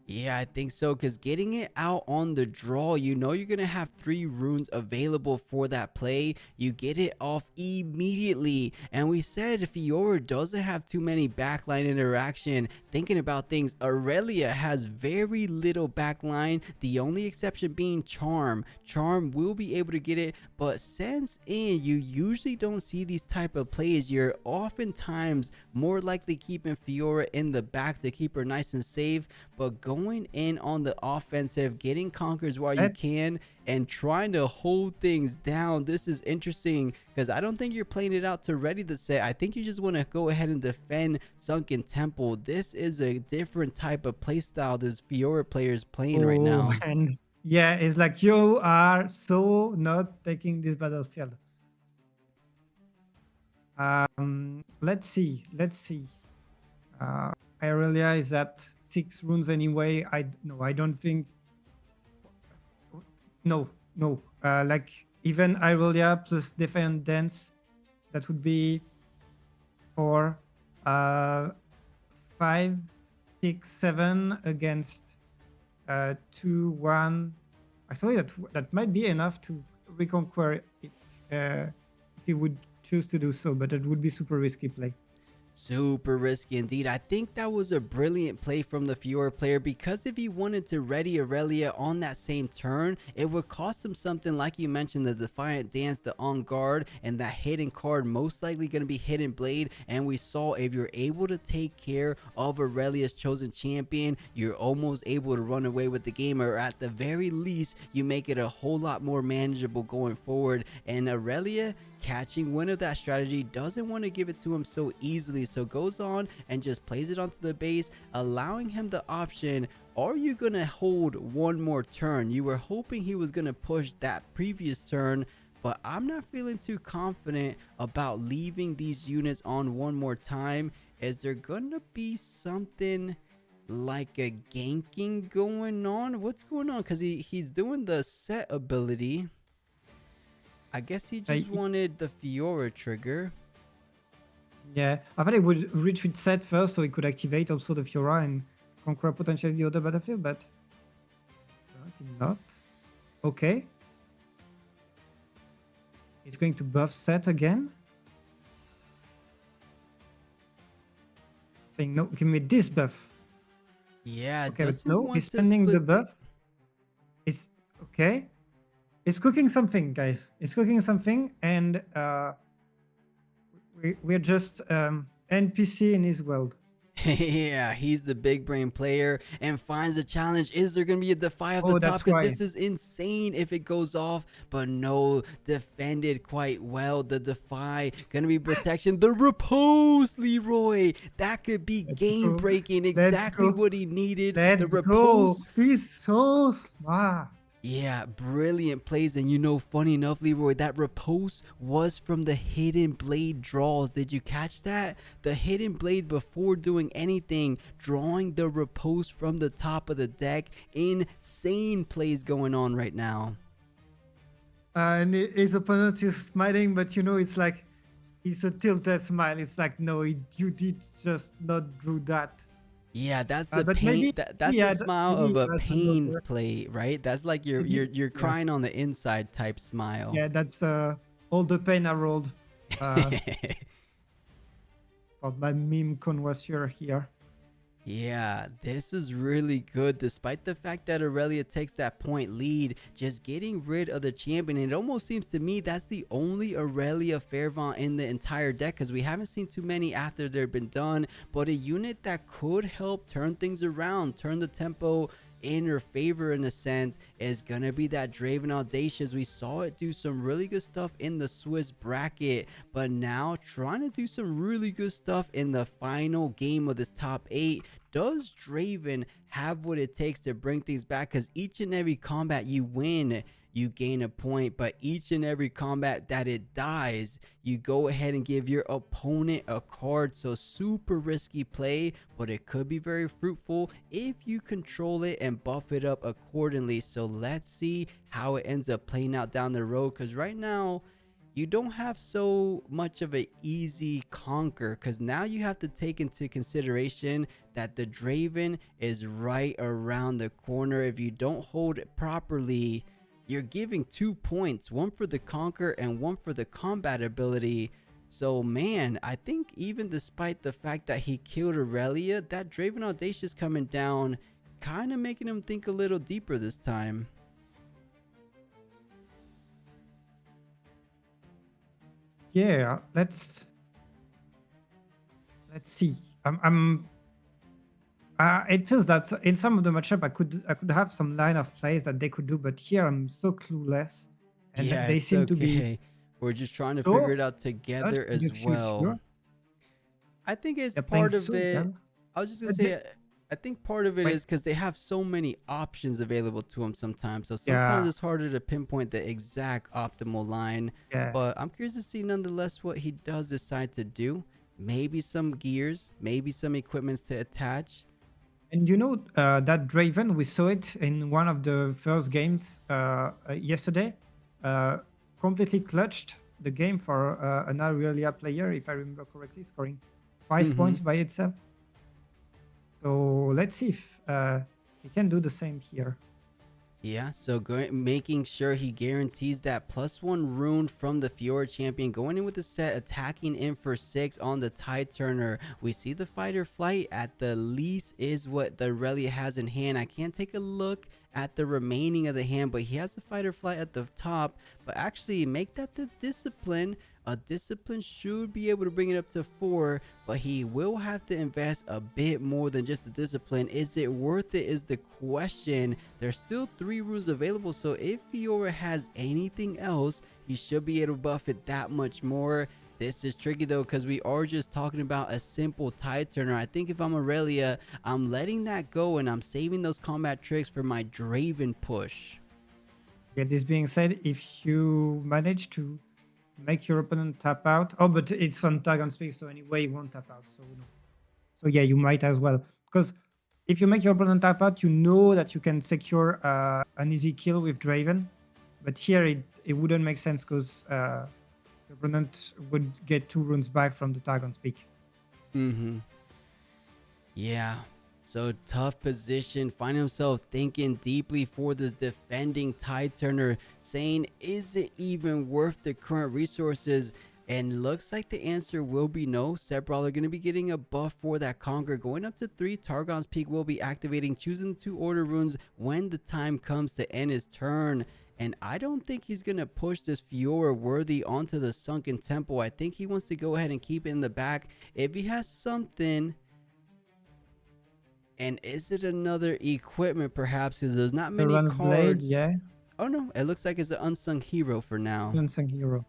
Yeah, I think so, because getting it out on the draw, you know you're going to have 3 runes available for that play. You get it off immediately. And we said Fiora doesn't have too many backline interaction. Thinking about things, Irelia has very little backline, the only exception being Charm. Charm will be able to get it, but since you usually don't see these type of plays, you're oftentimes more likely keeping Fiora in the back to keep her nice and safe. But going in on the offensive, getting conquers while you can, and trying to hold things down. This is interesting because I don't think you're playing it out to ready the set. I think you just want to go ahead and defend Sunken Temple. This is a different type of playstyle this Fiora player is playing right now. And yeah, it's like you are so not taking this battlefield. Let's see. Irelia is at 6 runes anyway. I don't think. No. Like even Irelia plus defense, that would be 4, 5, 6, 7 against 2, 1. Actually, that might be enough to reconquer it if he would choose to do so, but it would be super risky play. Super risky indeed. I think that was a brilliant play from the Fiora player, because if he wanted to ready Irelia on that same turn, it would cost him something like you mentioned, the Defiant Dance, the On Guard, and that hidden card, most likely going to be Hidden Blade. And we saw if you're able to take care of Irelia's chosen champion, you're almost able to run away with the game, or at the very least, you make it a whole lot more manageable going forward. And Irelia catching wind of that strategy, doesn't want to give it to him so easily, so goes on and just plays it onto the base, allowing him the option. Are you gonna hold one more turn? You were hoping he was gonna push that previous turn, but I'm not feeling too confident about leaving these units on one more time. Is there gonna be something like a ganking going on? What's going on? Because he's doing the set ability. I guess he just wanted the Fiora trigger. Yeah, I thought he would retreat set first so he could activate also the Fiora and conquer potentially the other battlefield, but apparently not. Okay. He's going to buff set again. Saying, no, give me this buff. Yeah, okay, but no, he's spending the buff. It's okay. It's cooking something, guys. It's cooking something, and we're just NPC in his world. Yeah, he's the big brain player and finds a challenge. Is there gonna be a defy off the top? Because this is insane if it goes off, but no, defended quite well. The defy gonna be protection. The repose, Leroy, that could be game breaking. Exactly what he needed. Let's the repose. Go. He's so smart. Yeah, brilliant plays. And you know, funny enough, Leroy, that repose was from the hidden blade draws. Did you catch that? The hidden blade, before doing anything, drawing the repose from the top of the deck. Insane plays going on right now. And his opponent is smiling, but you know, it's like it's a tilted smile. It's like, no, you did just not do that. Yeah, that's the pain. That's the smile of a pain play, right? That's like you're crying on the inside type smile. Yeah, that's all the pain I rolled. My meme connoisseur here. Yeah, this is really good, despite the fact that Irelia takes that point lead, just getting rid of the champion. It almost seems to me that's the only Irelia Fairvant in the entire deck, because we haven't seen too many after they've been done, but a unit that could help turn things around, turn the tempo in her favor in a sense, is gonna be that Draven Audacious. We saw it do some really good stuff in the Swiss bracket, but now trying to do some really good stuff in the final game of this top 8. Does Draven have what it takes to bring things back? Because each and every combat you win, you gain a point, but each and every combat that it dies, you go ahead and give your opponent a card. So super risky play, but it could be very fruitful if you control it and buff it up accordingly. So let's see how it ends up playing out down the road, because right now you don't have so much of an easy conquer, because now you have to take into consideration that the Draven is right around the corner. If you don't hold it properly, you're giving 2 points, one for the conquer and one for the combat ability. So man, I think even despite the fact that he killed Irelia, that Draven Audacious coming down, kind of making him think a little deeper this time. Yeah, let's see. It feels that in some of the matchup I could have some line of plays that they could do, but here I'm so clueless, and yeah, they seem to be. We're just trying to figure it out together as well. I think it's part of it. I was just gonna say, I think part of it is because they have so many options available to them sometimes. So sometimes it's harder to pinpoint the exact optimal line. Yeah. But I'm curious to see nonetheless what he does decide to do. Maybe some gears, maybe some equipments to attach. And you know that Draven, we saw it in one of the first games yesterday. Completely clutched the game for an Irelia player, if I remember correctly, scoring 5 points by itself. So let's see if he can do the same here. Yeah, so making sure he guarantees that +1 rune from the Fiora champion, going in with the set, attacking in for 6 on the Tide Turner. We see the fighter flight at the least is what the Irelia has in hand. I can't take a look at the remaining of the hand, but he has the fighter flight at the top. But actually make that the discipline A discipline should be able to bring it up to 4, but he will have to invest a bit more than just a discipline. Is it worth it is the question. There's still 3 runes available, so if Fiora has anything else, he should be able to buff it that much more. This is tricky though, because we are just talking about a simple tide turner. I think if I'm Irelia, I'm letting that go and I'm saving those combat tricks for my Draven push. Yeah, this being said, if you manage to make your opponent tap out, oh, but it's on tag on speak, so anyway, you won't tap out. So no. So yeah, you might as well, because if you make your opponent tap out, you know that you can secure an easy kill with Draven. But here it wouldn't make sense because the opponent would get 2 runes back from the tag on speak. Yeah. So tough position. Find himself thinking deeply for this defending tide turner, saying, is it even worth the current resources? And looks like the answer will be no. Set Brawler going to be getting a buff for that Conquer. Going up to 3, Targon's Peak will be activating, choosing 2 order runes when the time comes to end his turn. And I don't think he's going to push this Fiora worthy onto the Sunken Temple. I think he wants to go ahead and keep it in the back. If he has something... And is it another equipment perhaps? Because there's not many Runs Blade, cards. yeah. Oh no, it looks like it's an unsung hero for now. Unsung hero.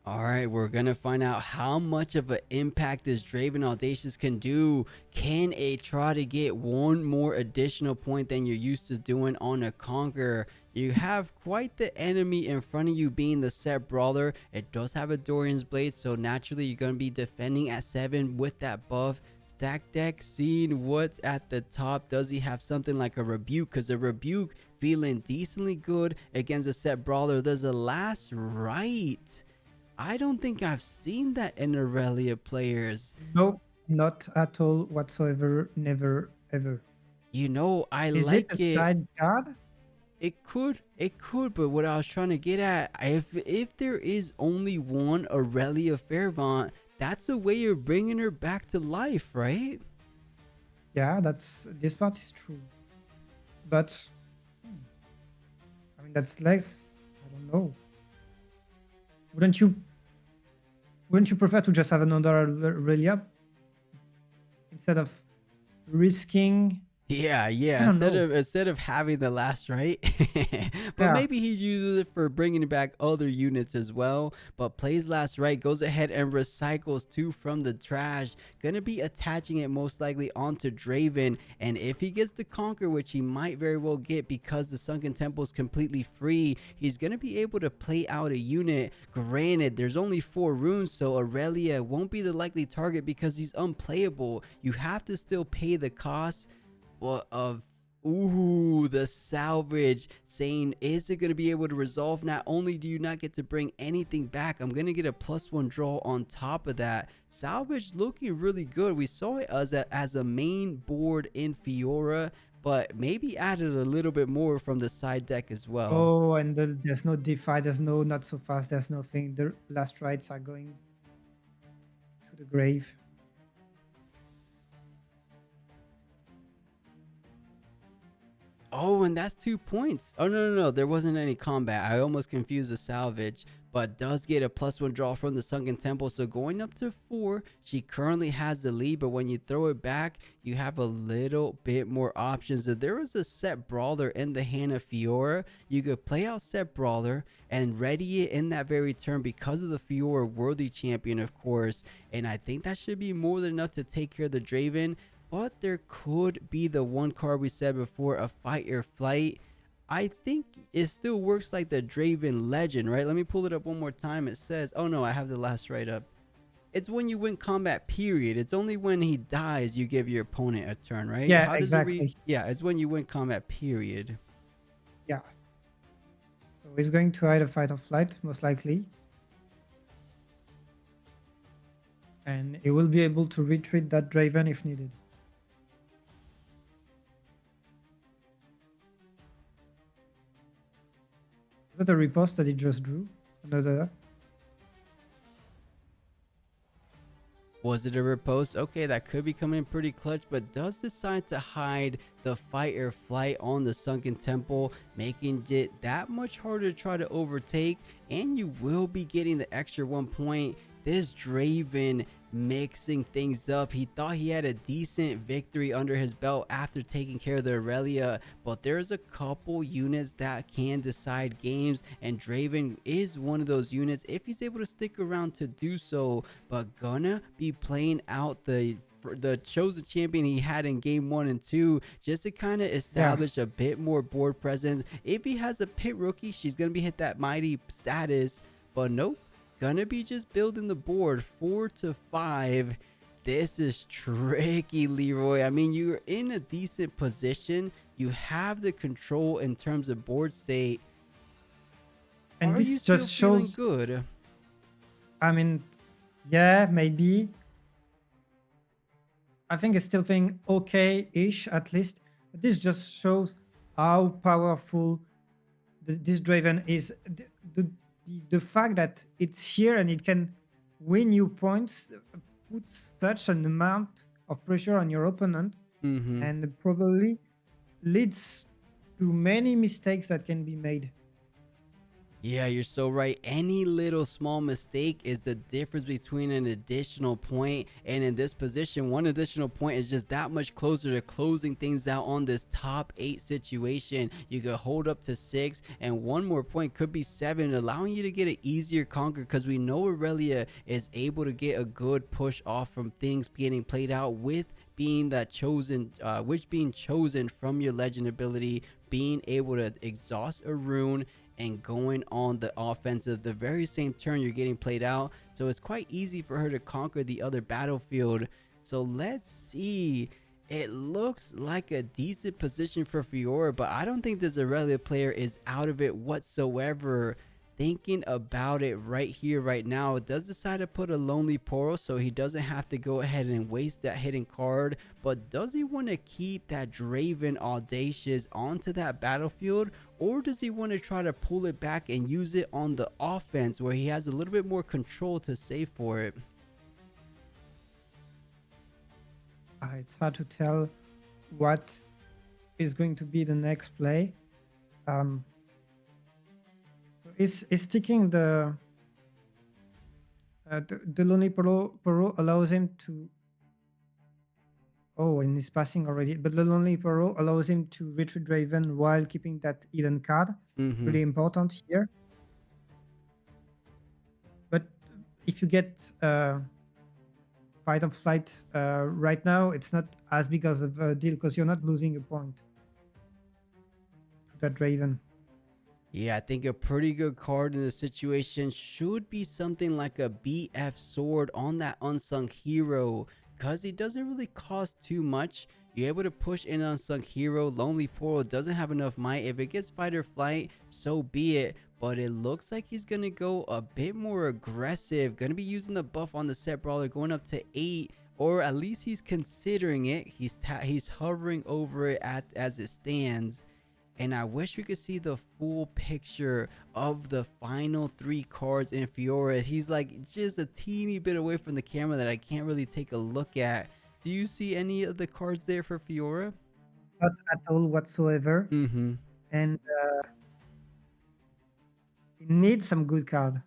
All right, we're going to find out how much of an impact this Draven Audacious can do. Can it try to get one more additional point than you're used to doing on a Conqueror? You have quite the enemy in front of you being the Set Brawler. It does have a Dorian's Blade, so naturally you're going to be defending at 7 with that buff. Stack deck, seeing what's at the top. Does he have something like a Rebuke? Because a Rebuke feeling decently good against a Set Brawler. There's a Last Right. I don't think I've seen that in Irelia players. No, not at all whatsoever. Never, ever. You know, I Is like it a side card? It could, but what I was trying to get at, if there is only one Irelia Fairvaunt, that's a way of bringing her back to life, right? Yeah, this part is true. But I mean, that's less. I don't know. Wouldn't you prefer to just have another Irelia instead of risking? Yeah. I don't know. Instead of having the Last Right, but Yeah. maybe he uses it for bringing back other units as well. But plays Last Right, goes ahead and recycles 2 from the trash. Gonna be attaching it most likely onto Draven, and if he gets the Conquer, which he might very well get because the Sunken Temple is completely free, he's gonna be able to play out a unit. Granted, there's only 4 runes, so Irelia won't be the likely target because he's unplayable. You have to still pay the cost of the salvage, saying, is it going to be able to resolve? Not only do you not get to bring anything back, I'm going to get a +1 draw on top of that. Salvage looking really good. We saw it as a main board in Fiora, but maybe added a little bit more from the side deck as well. Oh, and there's no Defy, there's no Not So Fast, there's nothing. The Last Rights are going to the grave. Oh, and that's 2 points. Oh, no. There wasn't any combat. I almost confused the salvage, but does get a +1 draw from the Sunken Temple. So going up to 4, she currently has the lead, but when you throw it back, you have a little bit more options. If there was a Set Brawler in the hand of Fiora, you could play out Set Brawler and ready it in that very turn because of the Fiora worthy champion, of course. And I think that should be more than enough to take care of the Draven. But there could be the one card we said before, a Fight or Flight. I think it still works like the Draven Legend, right? Let me pull it up one more time. It says, oh no, I have the Last Right up. It's when you win combat, period. It's only when he dies you give your opponent a turn, right? Yeah, How does exactly. yeah, it's when you win combat, period. Yeah. So he's going to either Fight or Flight, most likely. And he will be able to retreat that Draven if needed. Is that a riposte that he just drew? Another? Was it a riposte? Okay, that could be coming in pretty clutch, but does decide to hide the fight or flight on the sunken temple, making it that much harder to try to overtake, and you will be getting the extra 1 point. This Draven mixing things up. He thought he had a decent victory under his belt after taking care of the Irelia, but there's a couple units that can decide games, and Draven is one of those units if he's able to stick around to do so. But gonna be playing out the chosen champion he had in game 1 and 2 just to kind of Yeah. establish a bit more board presence. If he has a pit rookie, she's gonna be hit that mighty status, but nope, gonna be just building the board 4 to 5. This is tricky, Leroy. I mean, you're in a decent position, you have the control in terms of board state. And Are you this still just feeling shows, good? I mean, yeah, maybe. I think it's still feeling okay-ish at least. But this just shows how powerful this Draven is. The fact that it's here and it can win you points puts such an amount of pressure on your opponent Mm-hmm. and probably leads to many mistakes that can be made. Yeah, you're so right. Any little small mistake is the difference between an additional point, and in this position, one additional point is just that much closer to closing things out on this top 8 situation. You could hold up to 6, and one more point could be 7, allowing you to get an easier conquer, because we know Irelia is able to get a good push off from things getting played out with being that chosen, which being chosen from your legend ability, being able to exhaust a rune and going on the offensive the very same turn you're getting played out. So it's quite easy for her to conquer the other battlefield. So let's see. It looks like a decent position for Fiora, but I don't think this Irelia player is out of it whatsoever. Thinking about it right here, right now, it does decide to put a Lonely Portal so he doesn't have to go ahead and waste that hidden card. But does he want to keep that Draven Audacious onto that battlefield, or does he want to try to pull it back and use it on the offense where he has a little bit more control to save for it? It's hard to tell what is going to be the next play. Um, so is sticking the Lonely Poro allows him to. Oh, and he's passing already. But the Lonely Poro allows him to retreat Draven while keeping that hidden card. Mm-hmm. Really important here. But if you get fight or flight right now, it's not as big as a deal because you're not losing a point to that Draven. Yeah, I think a pretty good card in the situation should be something like a BF sword on that unsung hero, because it doesn't really cost too much. You're able to push in unsung hero. Lonely Portal doesn't have enough might. If it gets fight or flight, so be it. But it looks like he's gonna go a bit more aggressive. Gonna be using the buff on the set brawler, going up to 8, or at least he's considering it. He's hovering over it as it stands. And I wish we could see the full picture of the final 3 cards in Fiora. He's like just a teeny bit away from the camera that I can't really take a look at. Do you see any of the cards there for Fiora? Not at all whatsoever. Mm-hmm. And he needs some good card.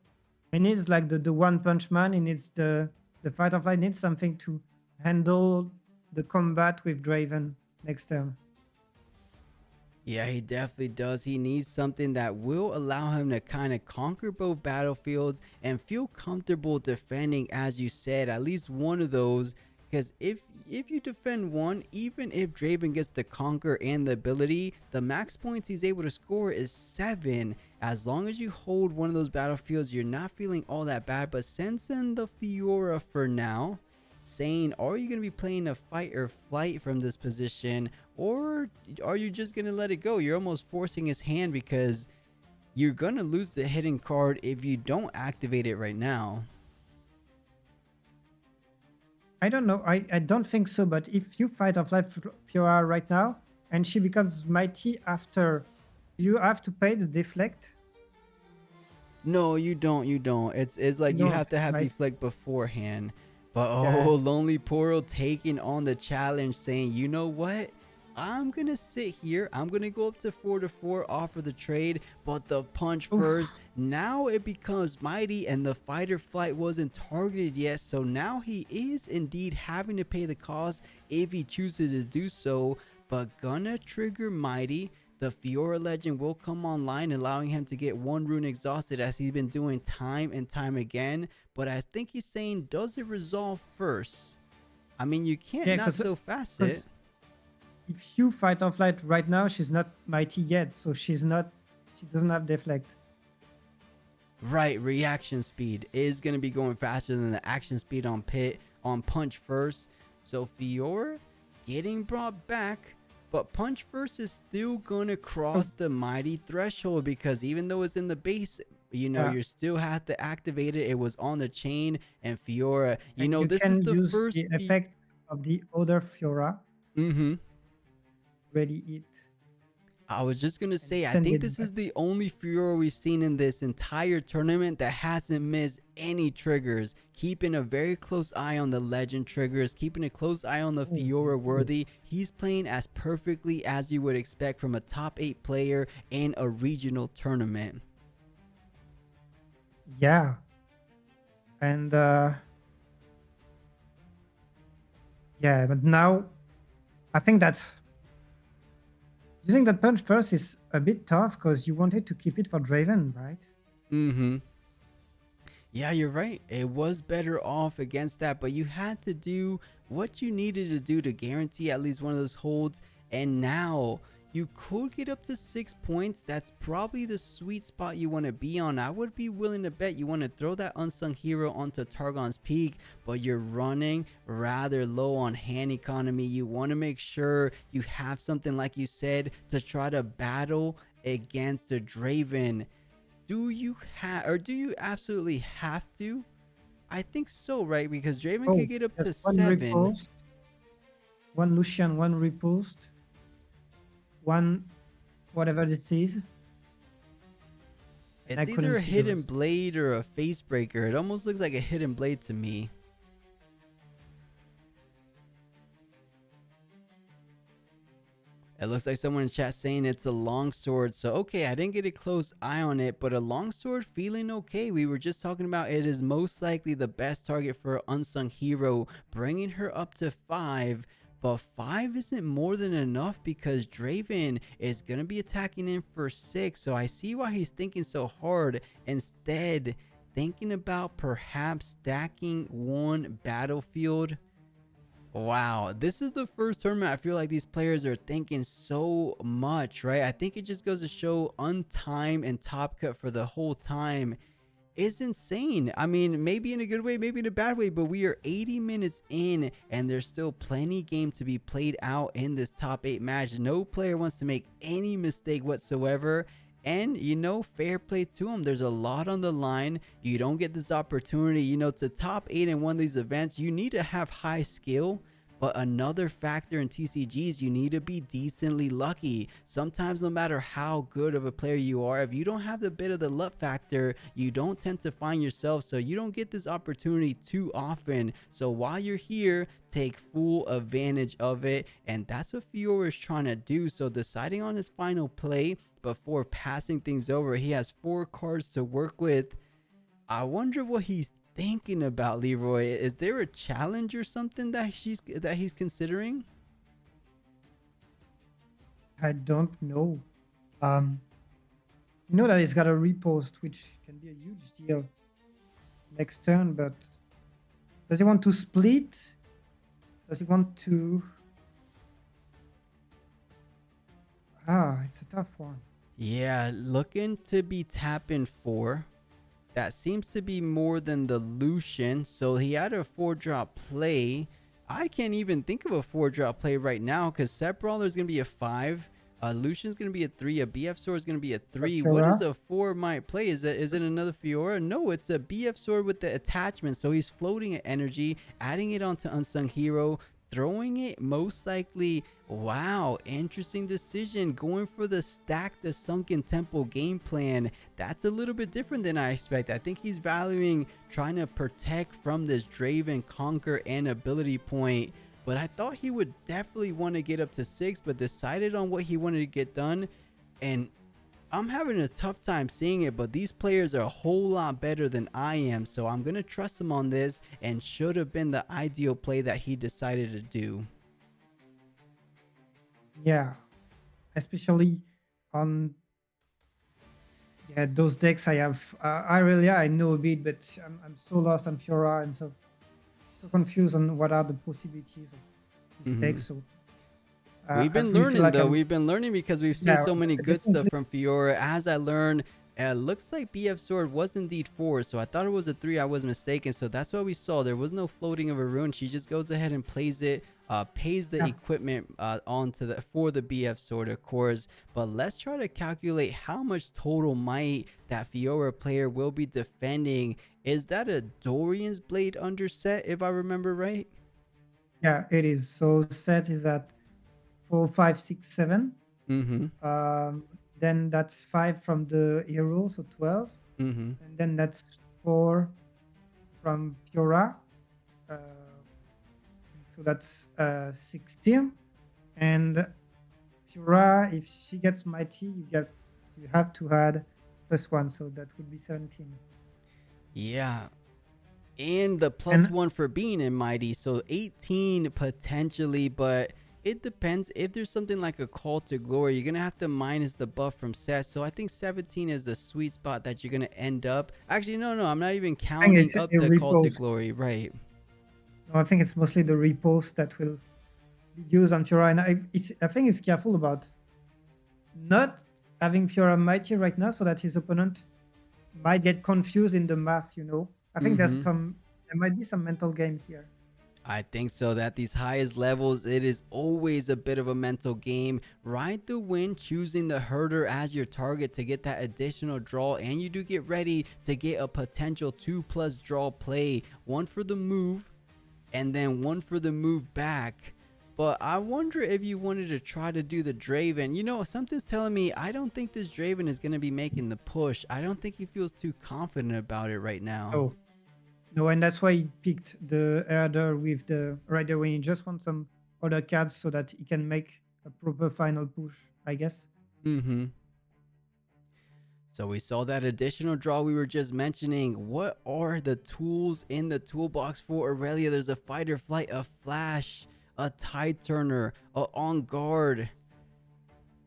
He needs like the One Punch Man. He needs the fight or flight. Needs something to handle the combat with Draven next turn. Yeah, he definitely does. He needs something that will allow him to kind of conquer both battlefields and feel comfortable defending, as you said, at least one of those. Because if you defend one, even if Draven gets the conquer and the ability, the max points he's able to score is 7. As long as you hold one of those battlefields, you're not feeling all that bad. But since in the Fiora for now, saying, are you going to be playing a fight or flight from this position, or are you just going to let it go? You're almost forcing his hand, because you're going to lose the hidden card if you don't activate it right now. I don't know. I don't think so. But if you fight or flight Fiora right now and she becomes mighty after, you have to pay the deflect. No, you don't. It's like you No, have to have right? deflect beforehand. But Yeah. oh, Lonely Portal taking on the challenge, saying, you know what? I'm gonna sit here. I'm gonna go up to 4-4, offer the trade, but the punch Oof. first. Now it becomes mighty, and the fight or flight wasn't targeted yet. So now he is indeed having to pay the cost if he chooses to do so. But gonna trigger mighty. The Fiora legend will come online, allowing him to get one rune exhausted as he's been doing time and time again. But I think he's saying, does it resolve first? I mean, you can't Yeah, not so fast it. because if you fight or flight right now, she's not mighty yet, so she's not. She doesn't have deflect. Right, reaction speed is going to be going faster than the action speed on punch first. So Fiora getting brought back, but punch first is still going to cross the mighty threshold, because even though it's in the base, you know, Yeah, you still have to activate it. It was on the chain, and Fiora, you and know, you this is can the use first the effect of the other Fiora. mm-hmm. Ready it I was just gonna and say, I send think it this back. is the only Fiora we've seen in this entire tournament that hasn't missed any triggers. Keeping a very close eye on the legend triggers, keeping a close eye on the Oh, Fiora oh. worthy. He's playing as perfectly as you would expect from a top 8 player in a regional tournament. Yeah, and yeah, but now I think that using that punch first is a bit tough because you wanted to keep it for Draven, right? Mm-hmm. Yeah, you're right. It was better off against that, but you had to do what you needed to do to guarantee at least one of those holds. And now you could get up to 6 points. That's probably the sweet spot you want to be on. I would be willing to bet you want to throw that unsung hero onto Targon's Peak, but you're running rather low on hand economy. You want to make sure you have something, like you said, to try to battle against the Draven. Do you have, or do you absolutely have to? I think so, right? Because Draven Oh, could get up to just one 7. repost, one Lucian, one repost, one whatever this is. And I It's couldn't either a see the hidden rest. blade or a face breaker. It almost looks like a hidden blade to me. It looks like someone in chat saying it's a longsword. So, okay, I didn't get a close eye on it, but a longsword feeling okay. We were just talking about it is most likely the best target for an unsung hero, bringing her up to 5. But 5 isn't more than enough because Draven is going to be attacking in for 6. So I see why he's thinking so hard. Instead, thinking about perhaps stacking one battlefield. Wow, this is the first tournament I feel like these players are thinking so much, right? I think it just goes to show Untime and Top Cut for the whole time is insane. I mean, maybe in a good way, maybe in a bad way, but we are 80 minutes in and there's still plenty game to be played out in this top 8 match. No player wants to make any mistake whatsoever. And, you know, fair play to them. There's a lot on the line. You don't get this opportunity, you know, to top 8 in one of these events. You need to have high skill. But another factor in TCGs, you need to be decently lucky. Sometimes no matter how good of a player you are, if you don't have the bit of the luck factor, you don't tend to find yourself. So you don't get this opportunity too often. So while you're here, take full advantage of it. And that's what Fiora is trying to do. So deciding on his final play before passing things over, he has 4 cards to work with. I wonder what he's thinking about, Leroy. Is there a challenge or something that he's considering? I don't know. Um, you know that he's got a repost, which can be a huge deal next turn, but does he want to split? Does he want to... it's a tough one. Yeah, looking to be tapping 4. That seems to be more than the Lucian. So he had a 4-drop play. I can't even think of a 4-drop play right now because Set Brawler is going to be a 5. Lucian's going to be a 3. A BF Sword is going to be a 3. What is Fiora? a 4 might play? Is it another Fiora? No, it's a BF Sword with the attachment. So he's floating an energy, adding it onto Unsung Hero. throwing it most likely. Wow, interesting decision going for the stack the Sunken Temple game plan. That's a little bit different than I expect. I think he's valuing trying to protect from this Draven Conquer and ability point, but I thought he would definitely want to get up to 6, but decided on what he wanted to get done. And I'm having a tough time seeing it, but these players are a whole lot better than I am, so I'm gonna trust him on this, and should have been the ideal play that he decided to do. Yeah, especially on those decks. I have Irelia, I know a bit, but I'm so lost on Fiora and so confused on what are the possibilities of these decks. So We've I been really feel learning like though. We've been learning because we've seen so many good stuff definitely. from Fiora. As I learned, looks like BF Sword was indeed 4, so I thought it was a 3. I was mistaken. So that's what we saw. There was no floating of a rune. She just goes ahead and plays it, pays the Yeah. equipment onto the for the BF Sword, of course. But let's try to calculate how much total might that Fiora player will be defending. Is that a Dorian's Blade under set, if I remember right? Yeah, it is. So set is at 4, 5, 6, 7. Mm-hmm. Then that's 5 from the hero, so 12. Mm-hmm. And then that's 4 from Fiora. Uh, so that's 16. And Fiora, if she gets mighty, you have to add +1, so that would be 17. Yeah. And the And +1 for being in mighty, so 18 potentially, but it depends. If there's something like a call to glory, you're gonna have to minus the buff from set. So I think 17 is the sweet spot that you're gonna end up. Actually, no, I'm not even I think counting it's up a the call to repost. glory, right? No, I think it's mostly the repost that will be used on Fiora. And I think it's careful about not having Fiora mighty right now, so that his opponent might get confused in the math. I think Mm-hmm. there might be some mental game here. I think so. That these highest levels, it is always a bit of a mental game. Ride the wind, choosing the herder as your target to get that additional draw, and you do get ready to get a potential 2+ draw play. One for the move, and then one for the move back. But I wonder if you wanted to try to do the Draven. Something's telling me I don't think this Draven is going to be making the push. I don't think he feels too confident about it right now. Oh, no, and that's why he picked the herder with the rider when he just wants some other cards so that he can make a proper final push, I guess. Mm-hmm. So we saw that additional draw we were just mentioning. What are the tools in the toolbox for Irelia? There's a fight or flight, a flash, a tide turner, a on guard.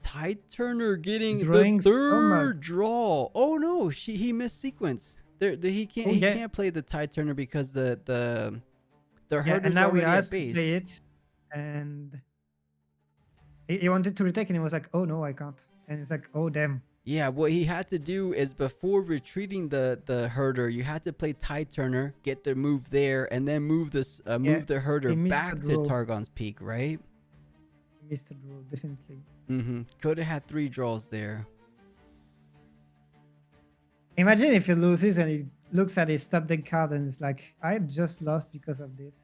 Tide turner He's getting the drawing so much. third draw. Oh no, he missed sequence. He Oh, yeah. can't play the tide turner because the Yeah, herder's and now we already at asked to base. play it, and he wanted to retake, and he was like, "Oh no, I can't." And it's like, "Oh damn." Yeah, what he had to do is before retreating the herder, you had to play tide turner, get the move there, and then move Yeah, move the herder he missed a back to draw. Targon's Peak, right? He missed a draw, definitely. Could have had 3 draws there. Imagine if he loses and he looks at his top deck card and it's like, "I just lost because of this."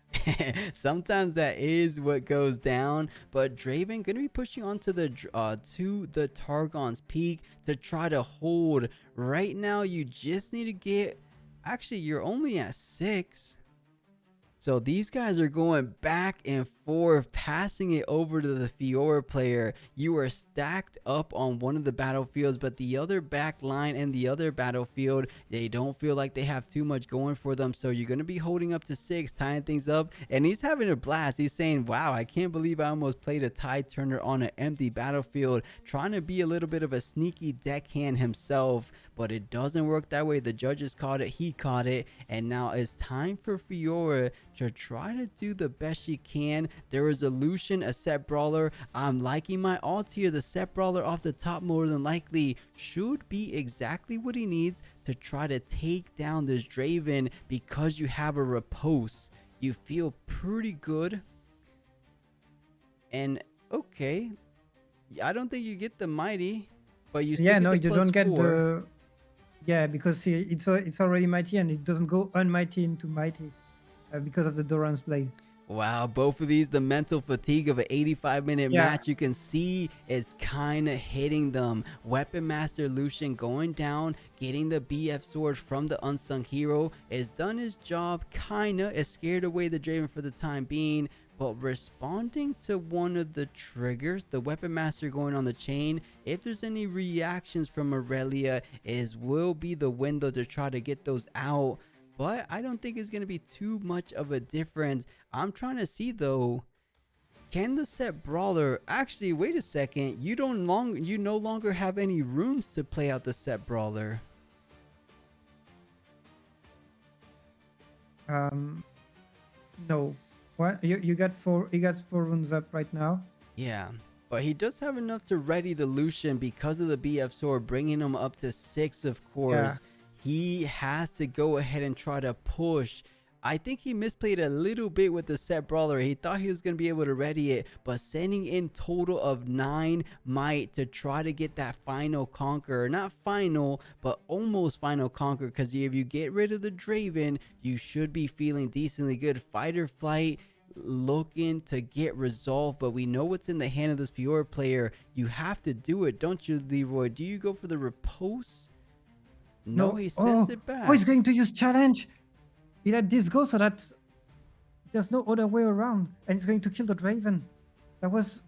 Sometimes that is what goes down, but Draven gonna be pushing onto the Targon's Peak to try to hold. Right now, you just need to get. Actually, you're only at 6. So these guys are going back and forth, passing it over to the Fiora player. You are stacked up on one of the battlefields, but the other back line and the other battlefield, they don't feel like they have too much going for them. So you're going to be holding up to 6, tying things up. And he's having a blast. He's saying, wow, I can't believe I almost played a tide turner on an empty battlefield, trying to be a little bit of a sneaky deckhand himself. But it doesn't work that way. The judges caught it, he caught it, and now it's time for Fiora to try to do the best she can. There is a Lucian, a set brawler. I'm liking my ult here. The set brawler off the top more than likely should be exactly what he needs to try to take down this Draven, because you have a riposte. You feel pretty good. And okay, I don't think you get the mighty, but you still Yeah, get no, the you don't get +4. the. Yeah, because it's already mighty and it doesn't go unmighty into mighty because of the Doran's blade. Wow, both of these, the mental fatigue of an 85-minute Yeah. match, you can see it's kind of hitting them. Weapon Master Lucian going down, getting the BF sword from the Unsung Hero, has done his job, kinda, has scared away the Draven for the time being, but responding to one of the triggers, the Weapon Master going on the chain, if there's any reactions from Irelia, will be the window to try to get those out. But I don't think it's going to be too much of a difference. I'm trying to see though, can the set brawler actually, wait a second, you no longer have any runes to play out the set brawler. No. What you got four? You got 4 runes up right now. Yeah, but he does have enough to ready the Lucian because of the BF sword, bringing him up to 6, of course. Yeah. He has to go ahead and try to push. I think he misplayed a little bit with the set brawler. He thought he was going to be able to ready it, but sending in total of 9 might to try to get that final conquer. Not final, but almost final conquer, because if you get rid of the Draven, you should be feeling decently good. Fight or flight looking to get resolved, but we know what's in the hand of this Fiora player. You have to do it, don't you, Leroy? Do you go for the riposte? No, he sends it back. Oh, he's going to use challenge. He let this go so that there's no other way around, and he's going to kill the Draven. That was.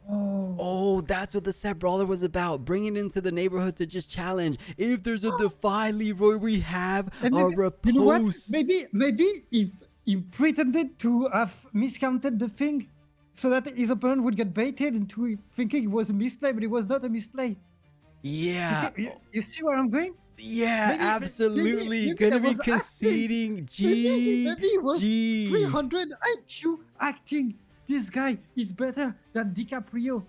Oh, that's what the set brawler was about. Bringing it into the neighborhood to just challenge. If there's a defy, Leroy, we have a riposte. You know what? Maybe if he pretended to have miscounted the thing, so that his opponent would get baited into thinking it was a misplay, but it was not a misplay. Yeah. You see where I'm going? Yeah, absolutely. Maybe Gonna be was conceding. maybe it was G. 300 IQ acting. This guy is better than DiCaprio.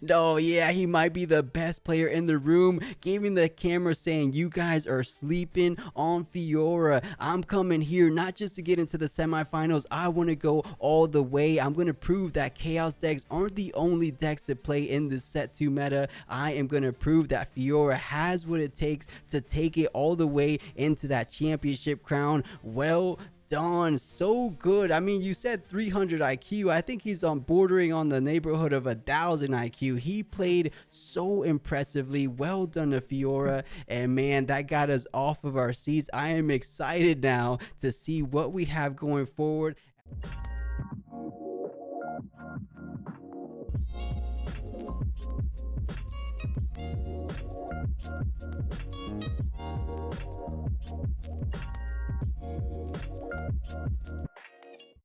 No, yeah, he might be the best player in the room, giving the camera saying, you guys are sleeping on Fiora. I'm coming here not just to get into the semifinals. I want to go all the way. I'm going to prove that Chaos decks aren't the only decks to play in this set 2 meta. I am going to prove that Fiora has what it takes to take it all the way into that championship crown. Well done, so good. I mean, you said 300 IQ. I think he's on bordering on the neighborhood of 1,000 IQ. He played so impressively. Well done to Fiora, and man, that got us off of our seats. I am excited now to see what we have going forward.